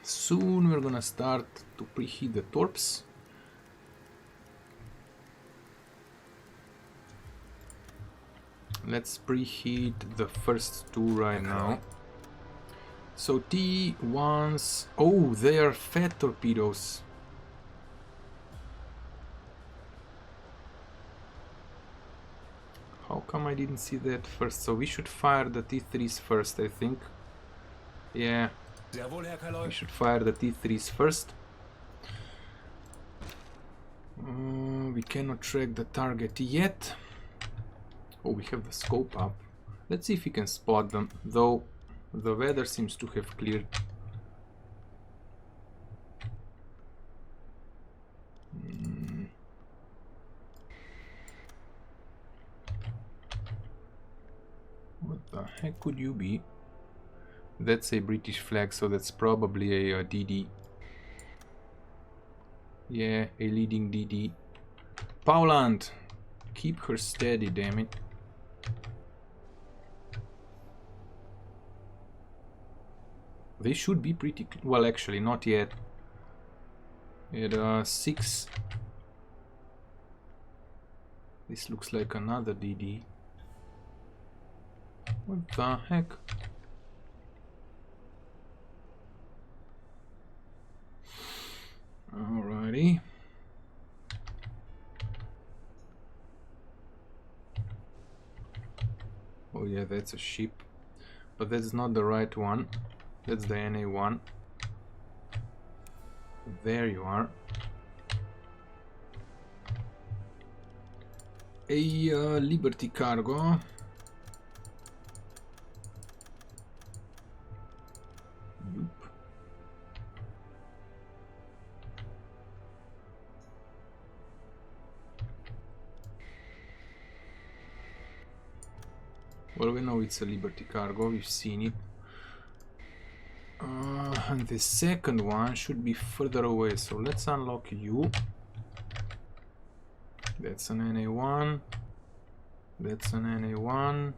Soon we're gonna start to preheat the torps. Let's preheat the first two right now. So T1s... Oh, they are fat torpedoes. How come I didn't see that first? So we should fire the T3s first, I think. Yeah, we should fire the T3s first. We cannot track the target yet. Oh, we have the scope up. Let's see if we can spot them, though the weather seems to have cleared. What the heck could you be? That's a British flag, so that's probably a DD. Yeah, a leading DD. Pauland! Keep her steady, damn it. They should be pretty... Well, actually, not yet. At 6... This looks like another DD. What the heck? Alrighty. Oh yeah, that's a ship. but that's not the right one. That's the NA1. There you are. A Liberty cargo. Yup. Well, we know it's a Liberty cargo, we've seen it. And the second one should be further away, so let's unlock you. That's an NA1. That's an NA1.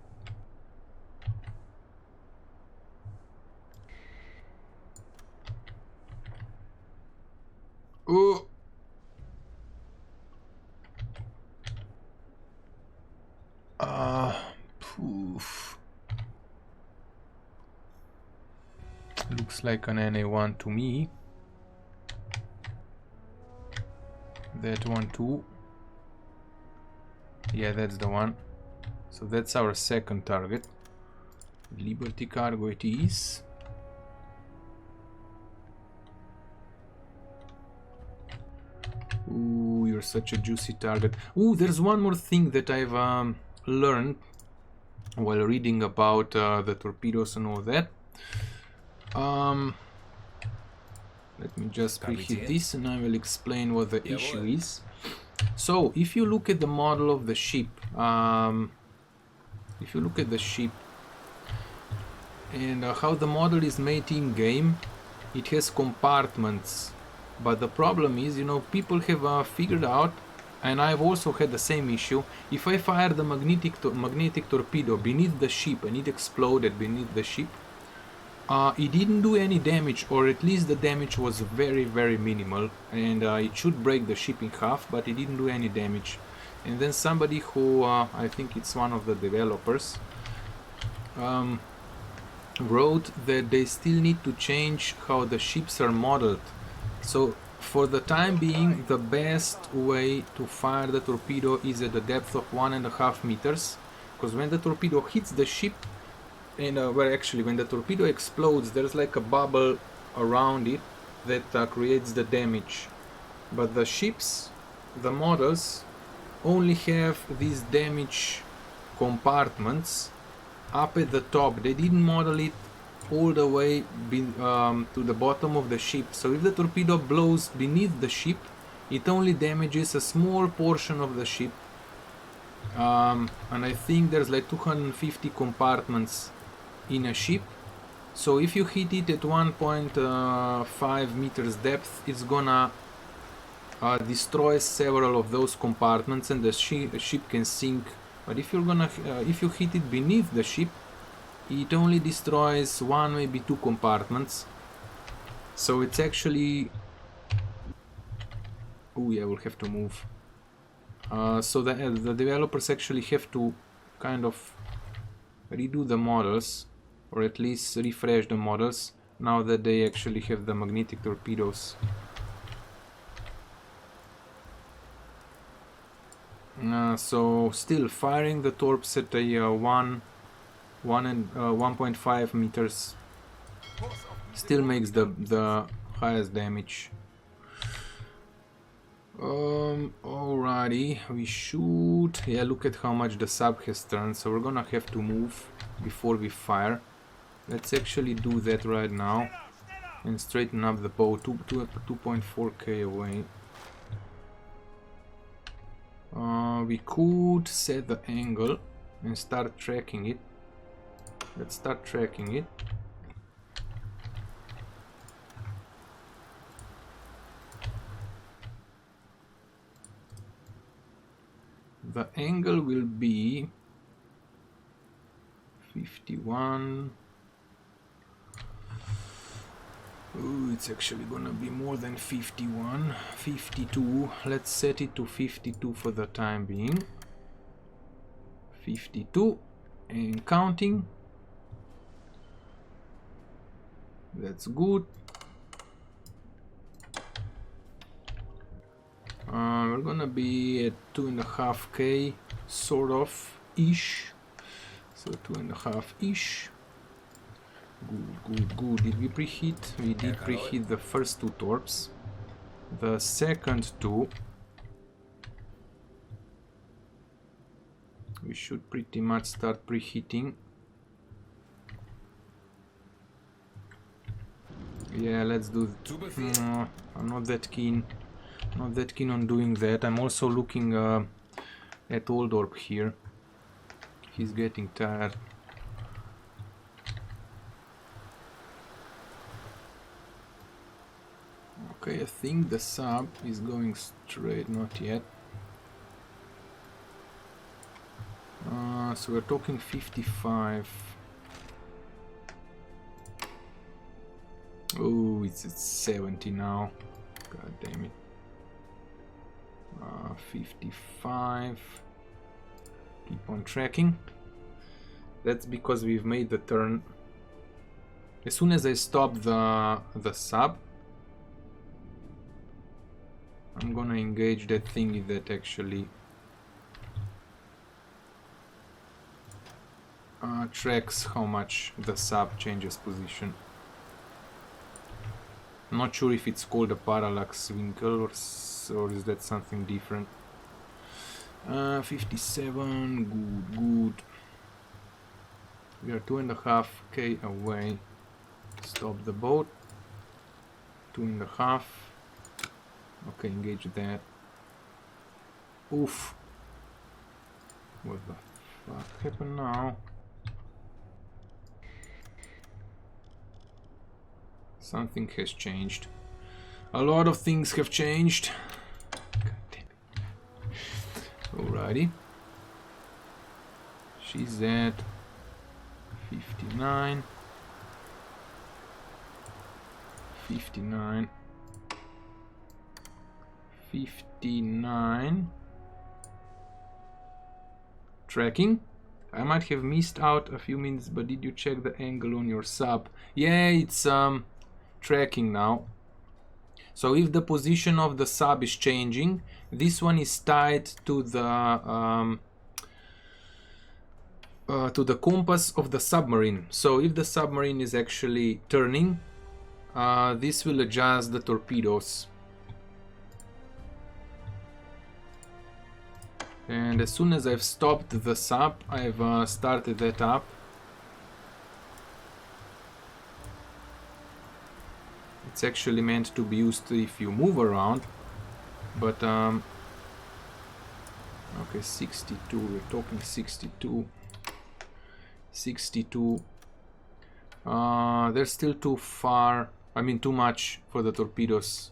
Oh! Poof. Looks like an NA1 to me. That one too. Yeah, that's the one. So that's our second target. Liberty cargo it is. Ooh, you're such a juicy target. Ooh, there's one more thing that I've learned while reading about the torpedoes and all that. Let me just preheat this and I will explain what the issue is. So, if you look at the model of the ship, and how the model is made in game, it has compartments. But the problem is, you know, people have figured out, and I've also had the same issue. If I fire the magnetic torpedo beneath the ship and it exploded beneath the ship, it didn't do any damage, or at least the damage was very, very minimal, and it should break the ship in half, but it didn't do any damage. And then somebody who, I think it's one of the developers, wrote that they still need to change how the ships are modeled. So for the time being, the best way to fire the torpedo is at a depth of 1.5 meters, because when the torpedo hits the ship, and when the torpedo explodes, there's like a bubble around it that creates the damage. But the ships, the models, only have these damage compartments up at the top. They didn't model it all the way to the bottom of the ship. So if the torpedo blows beneath the ship, it only damages a small portion of the ship. And I think there's like 250 compartments in a ship. So if you hit it at 1.5 meters depth, it's gonna destroy several of those compartments and the ship can sink. But if you hit it beneath the ship, it only destroys one, maybe two compartments. So it's actually... Oh yeah, we'll have to move. So the developers actually have to kind of redo the models, or at least refresh the models, now that they actually have the magnetic torpedoes. So still firing the torps at a 1.5 meters still makes the highest damage. Alrighty, we should... Yeah, look at how much the sub has turned, so we're gonna have to move before we fire. Let's actually do that right now and straighten up the bow 2.4k away. We could set the angle and start tracking it. Let's start tracking it. The angle will be 51. Oh, it's actually gonna be more than 51. 52. Let's set it to 52 for the time being. 52 and counting. That's good. We're gonna be at 2.5k, sort of ish. So 2.5 ish. Good. Did we preheat? We did preheat the first 2 torps. The second 2 we should pretty much start preheating. Yeah, let's do. I'm not that keen. Not that keen on doing that. I'm also looking at Oldorp here. He's getting tired. Okay, I think the sub is going straight. Not yet. So we're talking 55. Oh, it's at 70 now. God damn it. 55. Keep on tracking. That's because we've made the turn. As soon as I stop the sub, I'm gonna engage that thingy that actually tracks how much the sub changes position. I'm not sure if it's called a parallax winkle or is that something different. 57, good. We are 2.5k away. Stop the boat. 2.5. Okay, engage that. Oof. What the fuck happened now? Something has changed. A lot of things have changed. God damn it. Alrighty. She's at 59. 59. 59. Tracking. I might have missed out a few minutes, but did you check the angle on your sub? Yeah, it's tracking now. So if the position of the sub is changing, this one is tied to the compass of the submarine. So if the submarine is actually turning, this will adjust the torpedoes. And as soon as I've stopped the sub, I've started that up. It's actually meant to be used if you move around, but okay, 62, we're talking 62. 62. They're still too far, I mean too much for the torpedoes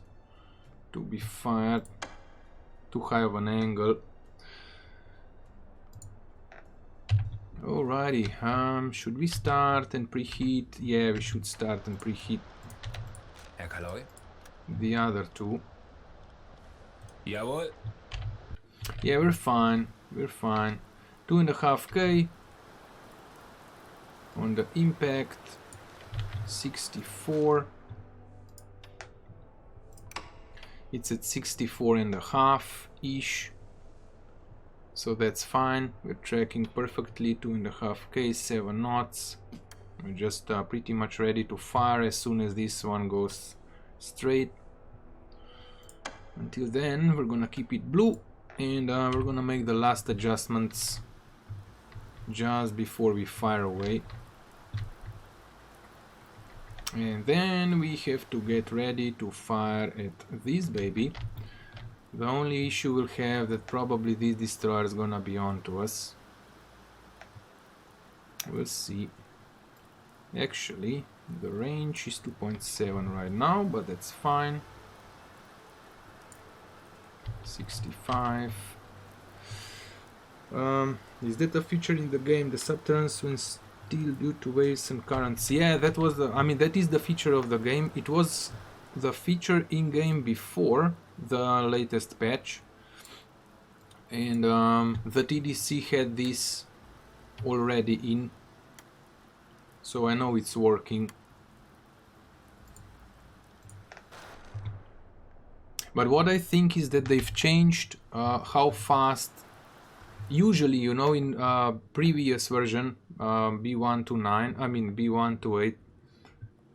to be fired. Too high of an angle. Alrighty, should we start and preheat? Yeah, we should start and preheat the other 2. Jawohl. Yeah, we're fine. We're fine. 2.5k on the impact. 64. It's at 64.5 ish. So that's fine. We're tracking perfectly. 2.5k, 7 knots. We're just pretty much ready to fire as soon as this one goes straight. Until then, we're gonna keep it blue, and we're gonna make the last adjustments just before we fire away. And then we have to get ready to fire at this baby. The only issue we'll have that probably this destroyer is gonna be on to us. We'll see. Actually, the range is 2.7 right now, but that's fine. 65. Is that a feature in the game? The sub turns when still due to waves and currents. Yeah, that was the. I mean, that is the feature of the game. It was the feature in game before the latest patch, and the TDC had this already in. So I know it's working. But what I think is that they've changed how fast. Usually, you know, in previous version B129, I mean B128,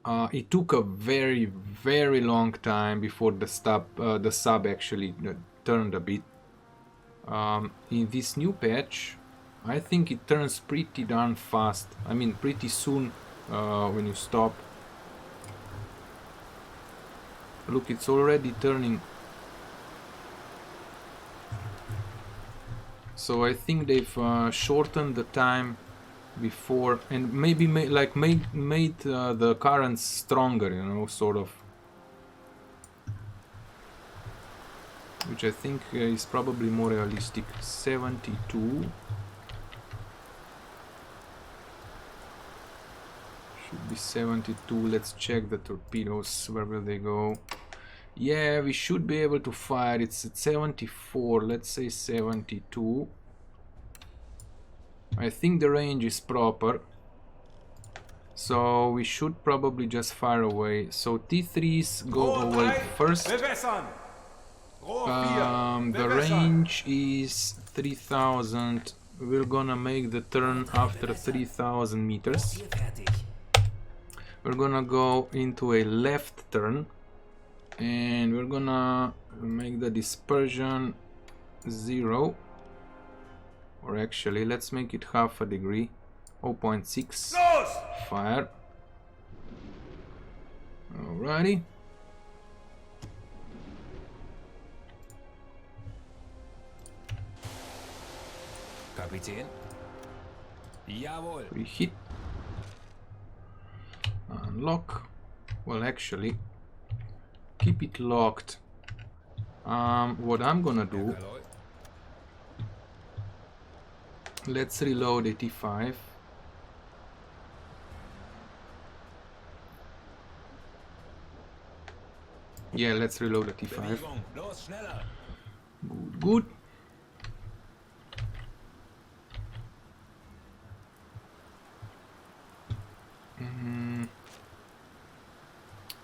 it took a very, very long time before the sub actually turned a bit. In this new patch, I think it turns pretty darn fast. I mean, pretty soon when you stop. Look, it's already turning. So I think they've shortened the time before, and maybe made the currents stronger, you know, sort of, which I think is probably more realistic. 72 should be 72. Let's check the torpedoes. Where will they go? Yeah, we should be able to fire. It's at 74. Let's say 72. I think the range is proper, so we should probably just fire away. So T3s go away first. The range is 3000. We're gonna make the turn after 3000 meters. We're gonna go into a left turn, and we're gonna make the dispersion 0. Or actually, let's make it half a degree. 0.6. Fire. Alrighty. Kapitän. Jawohl. We hit. Unlock. Well, actually, keep it locked. What I'm gonna do. Let's reload 85. Yeah, let's reload 85. Good, good.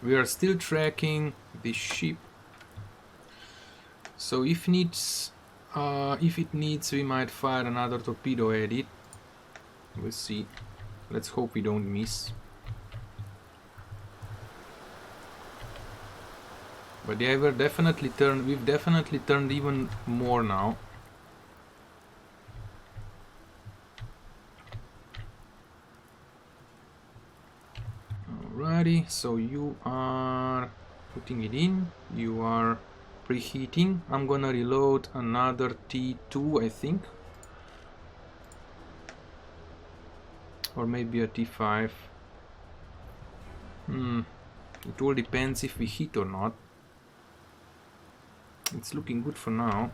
We are still tracking the ship. So if it needs, we might fire another torpedo at it. We'll see. Let's hope we don't miss. But yeah, we've definitely turned even more now. Alrighty, so you are putting it in. You are preheating. I'm gonna reload another T2, I think, or maybe a T5. It all depends if we hit or not. It's looking good for now.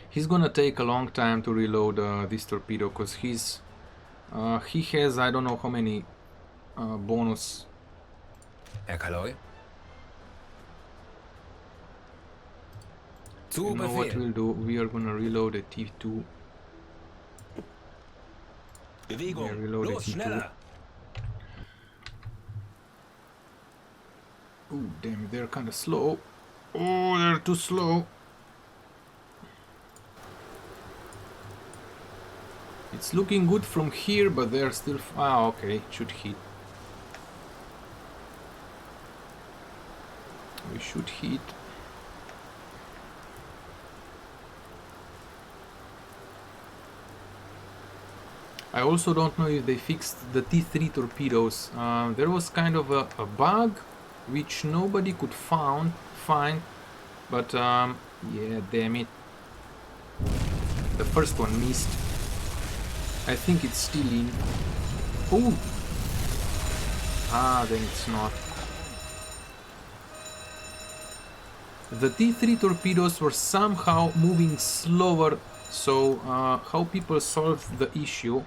He's gonna take a long time to reload this torpedo, because he has, I don't know how many bonus. Herr Kaloi. You know what we'll do? We are gonna reload a T2. Bewegung. Yeah, reload a Los, T2. schneller. Oh, damn it, they're kind of slow. Oh, they're too slow. It's looking good from here, but they're still... okay, it should hit. We should hit. I also don't know if they fixed the T3 torpedoes. There was kind of a bug which nobody could find, but yeah, damn it. The first one missed. I think it's still in. Oh! Then it's not. The T3 torpedoes were somehow moving slower, so how people solved the issue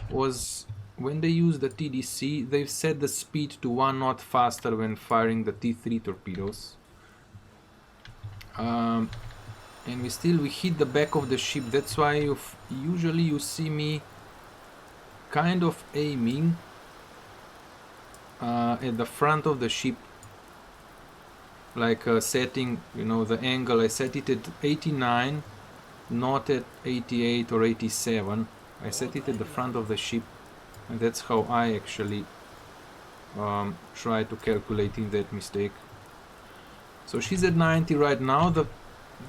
was when they used the TDC, they've set the speed to 1 knot faster when firing the T3 torpedoes. And we hit the back of the ship. That's why usually you see me kind of aiming at the front of the ship, like setting, you know, the angle. I set it at 89, not at 88 or 87. I set it at the front of the ship, And that's how I actually try to calculate in that mistake. So she's at 90 right now. The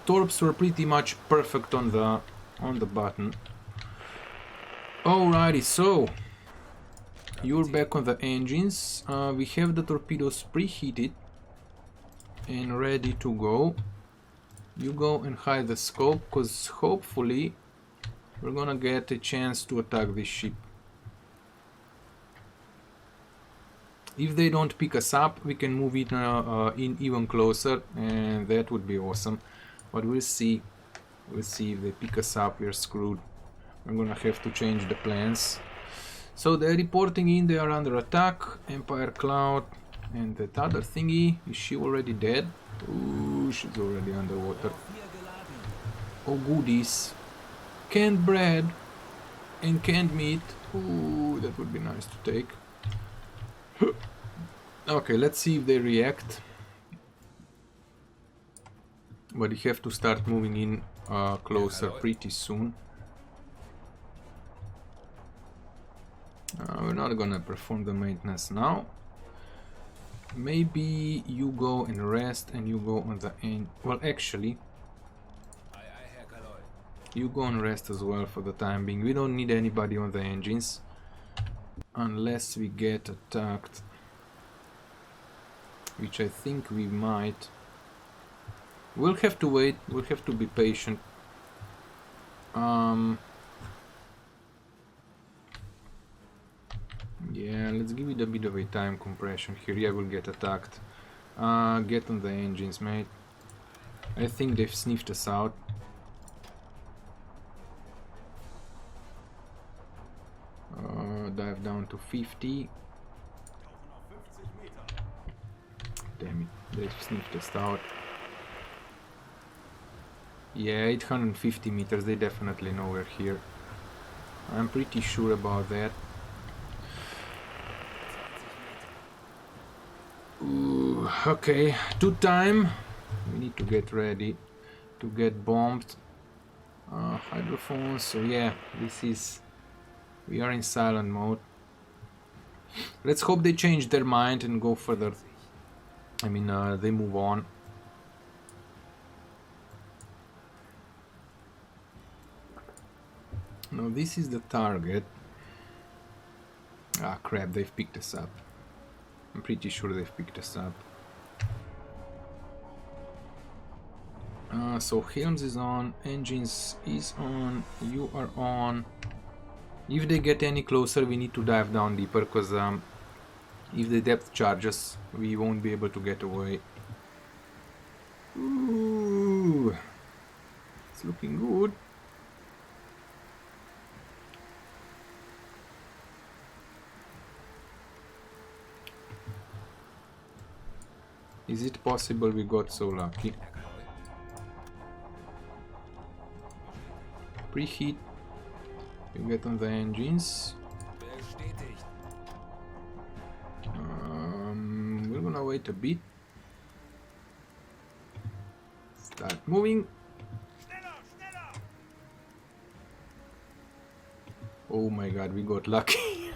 torps were pretty much perfect on the button. Alrighty, so you're back on the engines. We have the torpedoes preheated and ready to go. You go and hide the scope, because hopefully we're gonna get a chance to attack this ship. If they don't pick us up, we can move it in even closer, and that would be awesome. But we'll see. We'll see if they pick us up. We're screwed. I'm gonna have to change the plans. So they're reporting in. They are under attack. Empire Cloud and that other thingy. Is she already dead? Ooh, she's already underwater. Oh goodies. Canned bread and canned meat. Ooh, that would be nice to take. Okay, let's see if they react. But you have to start moving in closer pretty soon. We're not gonna perform the maintenance now. Maybe you go and rest and you go on the end. Well, actually, you go and rest as well for the time being. We don't need anybody on the engines unless we get attacked, which I think we might. We'll have to wait. We'll have to be patient. Yeah, let's give it a bit of a time compression here. Yeah, we'll get attacked. Get on the engines, mate. I think they've sniffed us out. Dive down to 50. Damn it, they've sniffed us out. Yeah, 850 meters, they definitely know we're here. I'm pretty sure about that. Ooh, okay, to time. We need to get ready to get bombed. Hydrophones, so yeah, this is... We are in silent mode. Let's hope they change their mind and go further. I mean, they move on. Now this is the target. Ah crap, they've picked us up. I'm pretty sure they've picked us up. So Helms is on, engines is on, you are on. If they get any closer, we need to dive down deeper, because if the depth charges, we won't be able to get away. Ooh, it's looking good. Is it possible we got so lucky? Preheat. You get on the engines. We're gonna wait a bit. Start moving. Oh my god, we got lucky.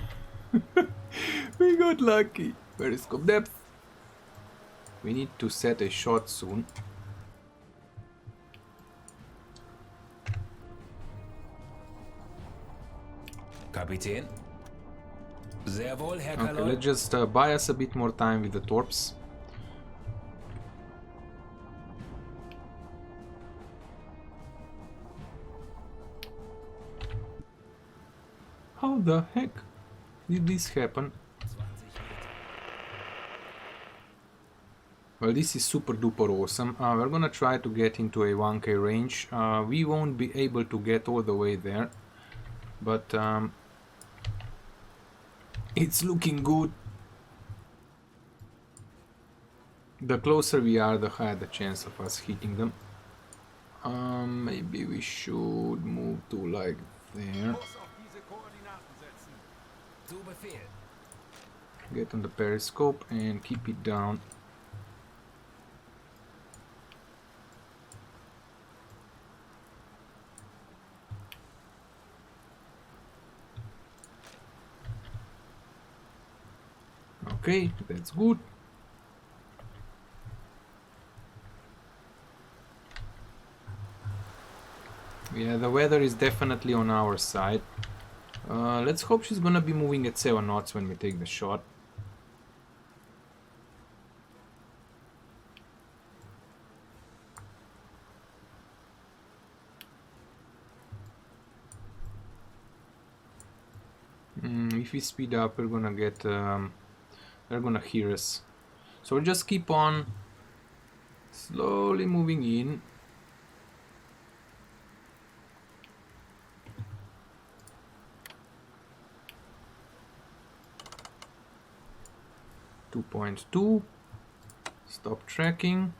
We got lucky. Periscope depth. We need to set a shot soon. Kapitän. Sehr wohl, Herr Okay, let's just buy us a bit more time with the torps. How the heck did this happen? Well, this is super duper awesome. We're gonna try to get into a 1K range. We won't be able to get all the way there, but it's looking good. The closer we are, the higher the chance of us hitting them. Maybe we should move to like there. Get on the periscope and keep it down. Okay, that's good. Yeah, the weather is definitely on our side. Let's hope she's gonna be moving at 7 knots when we take the shot. If we speed up, we're gonna get... they're gonna hear us. So we'll just keep on slowly moving in. .2. Stop tracking.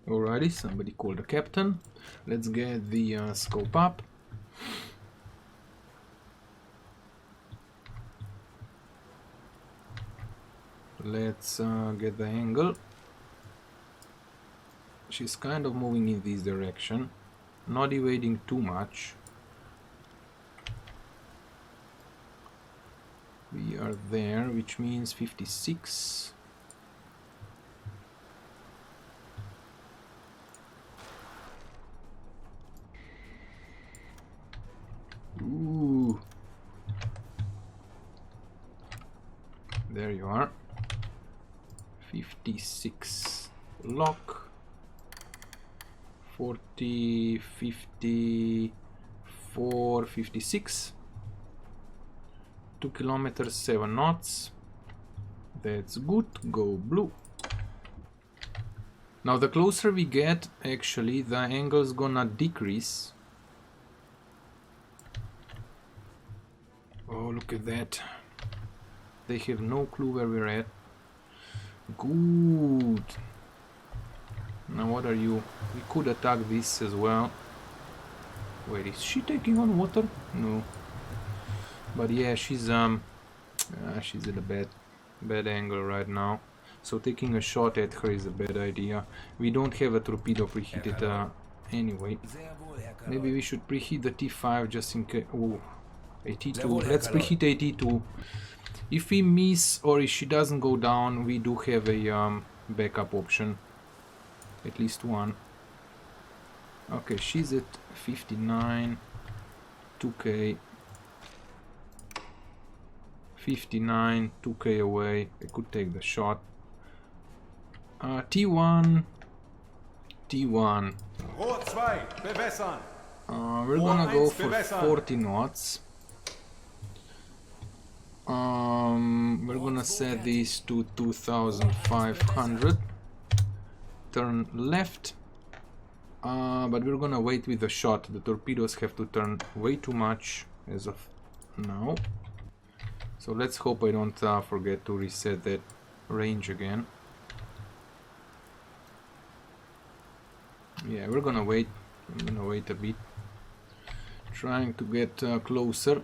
Alrighty, somebody call the captain. Let's get the scope up. Let's get the angle. She's kind of moving in this direction, not evading too much. We are there, which means 56. Ooh. There you are. 56. Lock. 40, 54, 56. 2 kilometers, 7 knots. That's good. Go blue. Now the closer we get, actually, the angle's gonna decrease. Oh, look at that. They have no clue where we're at. Good. Now what are you? We could attack this as well. Wait, is she taking on water? No. But yeah, she's at a bad angle right now. So taking a shot at her is a bad idea. We don't have a torpedo preheated anyway. Maybe we should preheat the T5 just in case. Oh, 82. Let's preheat 82. If we miss or if she doesn't go down, we do have a backup option. At least one. Okay, she's at 59. 2k. 59. 2k away. I could take the shot. T1. T1. Rohr 2, bewässern. We're gonna go for 40 knots. We're gonna set this to 2500. Turn left. But we're gonna wait with the shot. The torpedoes have to turn way too much as of now. So let's hope I don't forget to reset that range again. Yeah, we're gonna wait. I'm gonna wait a bit. Trying to get closer.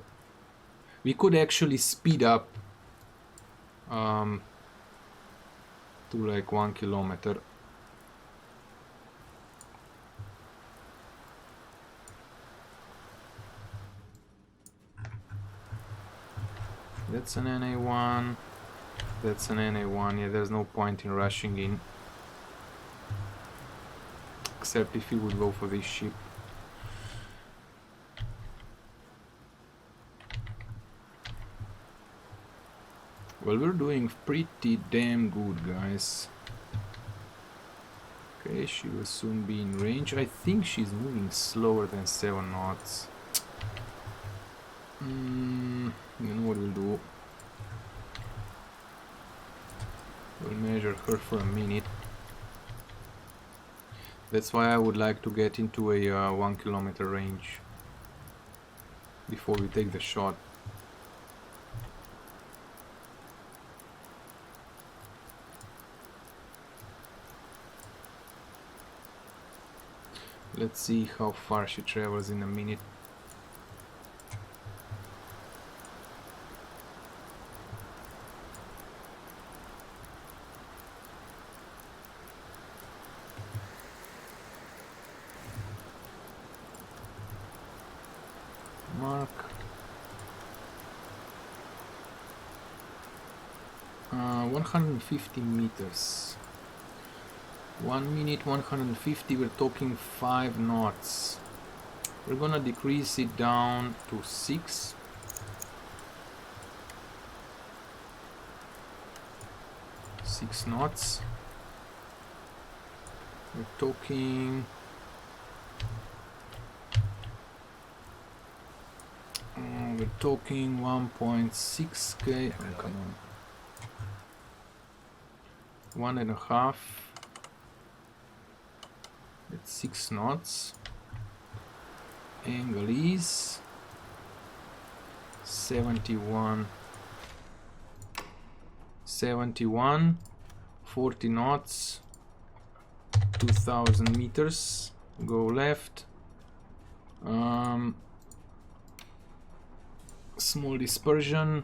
We could actually speed up to like 1 kilometer. That's an NA1. That's an NA1. Yeah, there's no point in rushing in. Except if you would go for this ship. Well, we're doing pretty damn good, guys. Okay, she will soon be in range. I think she's moving slower than 7 knots. You know what we'll do? We'll measure her for a minute. That's why I would like to get into a 1 kilometer range before we take the shot. Let's see how far she travels in a minute. Mark. 150 meters. 1 minute 150, we're talking 5 knots. We're gonna decrease it down to 6. Six knots. We're talking 1.6k. Oh, come on. 1.5. That's 6 knots. Angle is 71. 40 knots. 2000 meters. Go left. Small dispersion.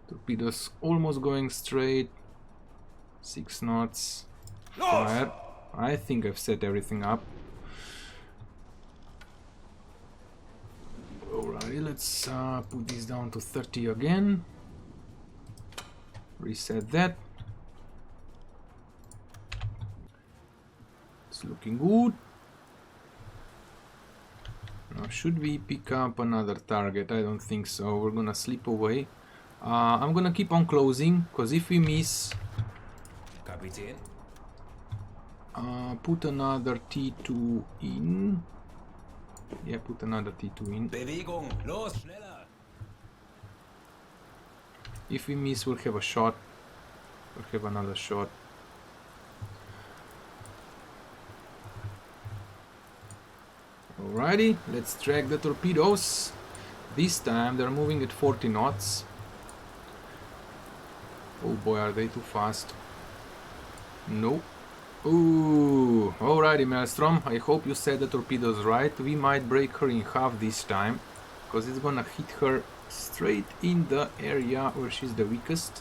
Torpedoes almost going straight. 6 knots. Fire. I think I've set everything up. Alrighty, let's put this down to 30 again. Reset that. It's looking good. Now, should we pick up another target? I don't think so. We're gonna slip away. I'm gonna keep on closing, because if we miss... Kapitän. Put another T2 in. Yeah, put another T2 in. Bewegung, los, schneller. If we miss, we'll have a shot. We'll have another shot. Alrighty, let's track the torpedoes. This time they're moving at 40 knots. Oh boy, are they too fast. Nope. Ooh, alrighty, Maelstrom. I hope you set the torpedoes right. We might break her in half this time, because it's gonna hit her straight in the area where she's the weakest.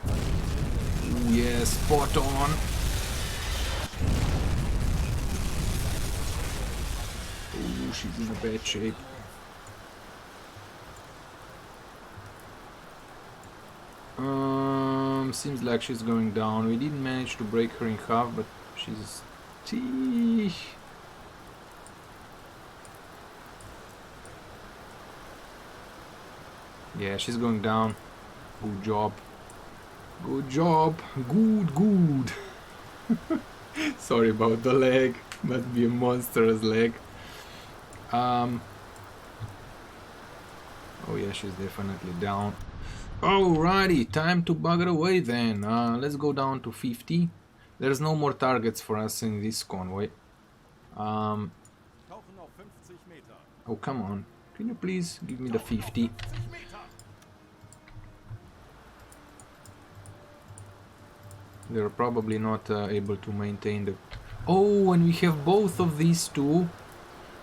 Ooh, yeah, spot on. Ooh, she's in a bad shape. Seems like she's going down. We didn't manage to break her in half, but she's... Yeah, she's going down. Good job. Good job. Good. Sorry about the lag. Must be a monstrous lag. Oh yeah, she's definitely down. Alrighty, time to bugger away then. Let's go down to 50. There's no more targets for us in this convoy. Oh, come on. Can you please give me the 50? They're probably not able to maintain the... Oh, and we have both of these two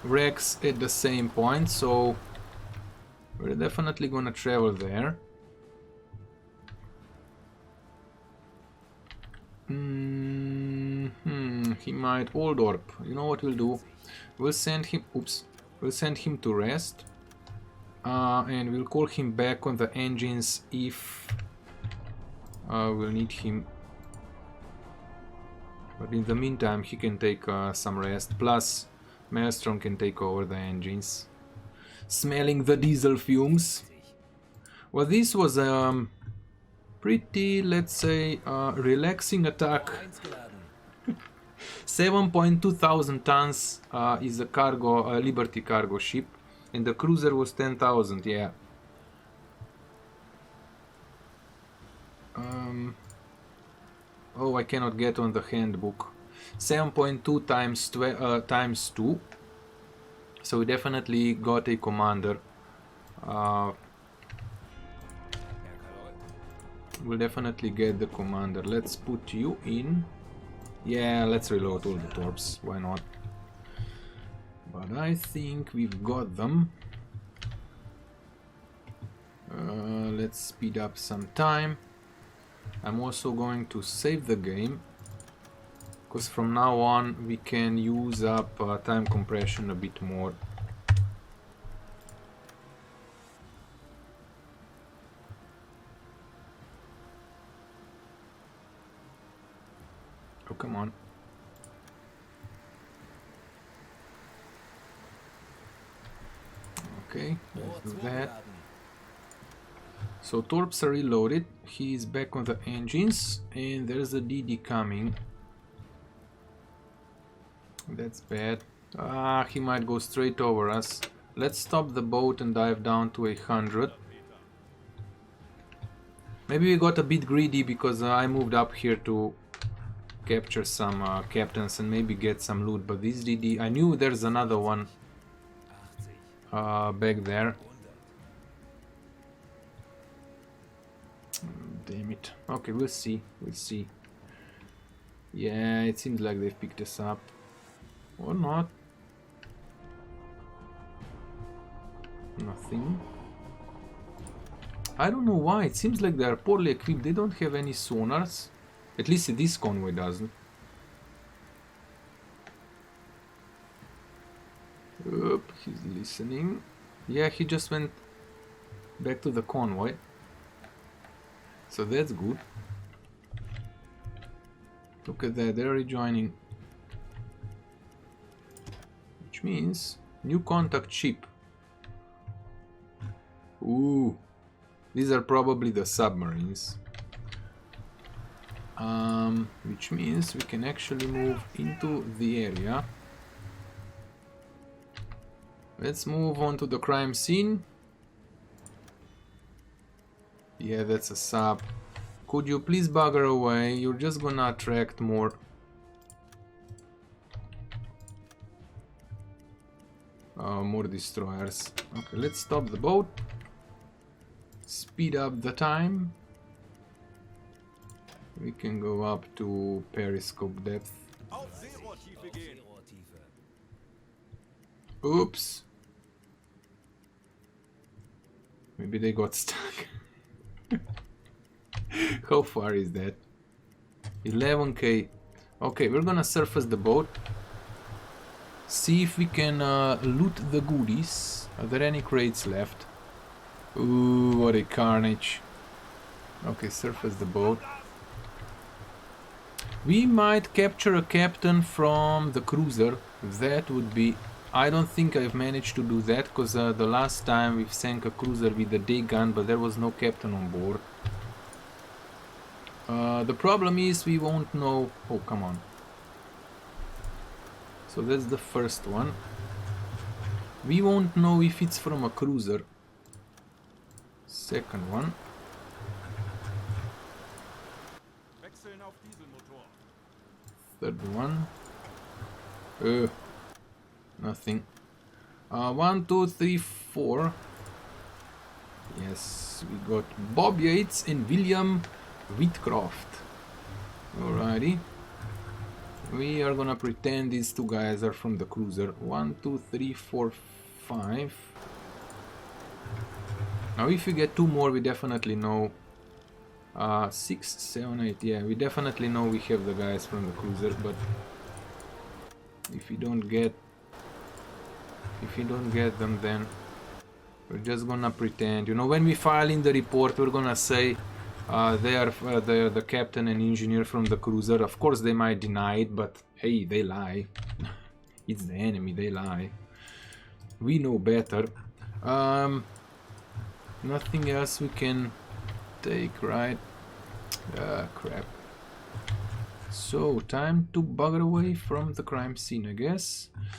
wrecks at the same point, so we're definitely gonna travel there. He might Oldorp. You know what we'll do? We'll send him... Oops. We'll send him to rest. And we'll call him back on the engines if we'll need him. But in the meantime, he can take some rest. Plus, Maelstrom can take over the engines. Smelling the diesel fumes. Well, this was pretty, let's say, relaxing attack. 7.2 thousand tons is a cargo, Liberty cargo ship, and the cruiser was 10,000. Yeah. Oh, I cannot get on the handbook. 7.2 times 2. So we definitely got a commander. We'll definitely get the commander. Let's put you in. Yeah, let's reload all the torps. Why not? But I think we've got them. Let's speed up some time. I'm also going to save the game, because from now on we can use up time compression a bit more. come on. Okay, let's do that. So torps are reloaded. He's back on the engines, and there's a DD coming. That's bad. Ah, he might go straight over us. Let's stop the boat and dive down to 100. Maybe we got a bit greedy because I moved up here to capture some captains and maybe get some loot. But this DD, I knew there's another one back there. Damn it. Okay, we'll see. We'll see. Yeah, it seems like they've picked us up. Or not. Nothing. I don't know why. It seems like they are poorly equipped. They don't have any sonars. At least this convoy doesn't. Oop, he's listening. Yeah, he just went back to the convoy. So that's good. Look at that, they're rejoining. Which means new contact ship. Ooh, these are probably the submarines. Which means we can actually move into the area. Let's move on to the crime scene. Yeah, that's a sub. Could you please bugger away? You're just gonna attract more. More destroyers. Okay, let's stop the boat. Speed up the time. We can go up to periscope depth. Auf Seerohrtiefe gehen. Oops. Maybe they got stuck. How far is that? 11k. Okay, we're gonna surface the boat. See if we can loot the goodies. Are there any crates left? Ooh, what a carnage. Okay, surface the boat. We might capture a captain from the cruiser. That would be... I don't think I've managed to do that, because the last time we've sank a cruiser with a day gun, but there was no captain on board. The problem is we won't know... Oh, come on. So that's the first one. We won't know if it's from a cruiser. Second one. Wechseln auf Dieselmotor. Third one. Nothing. 1, 2, 3, 4. Yes, we got Bob Yates and William Whitcroft. Alrighty. We are gonna pretend these two guys are from the cruiser. 1, 2, 3, 4, 5. Now if we get two more, we definitely know. 6, 7, 8. Yeah, we definitely know we have the guys from the cruiser, but if we don't get them, then we're just gonna pretend. You know, when we file in the report, we're gonna say they are the captain and engineer from the cruiser. Of course, they might deny it, but hey, they lie. It's the enemy, they lie. We know better. Nothing else we can take, right? Crap. So, time to bugger away from the crime scene, I guess.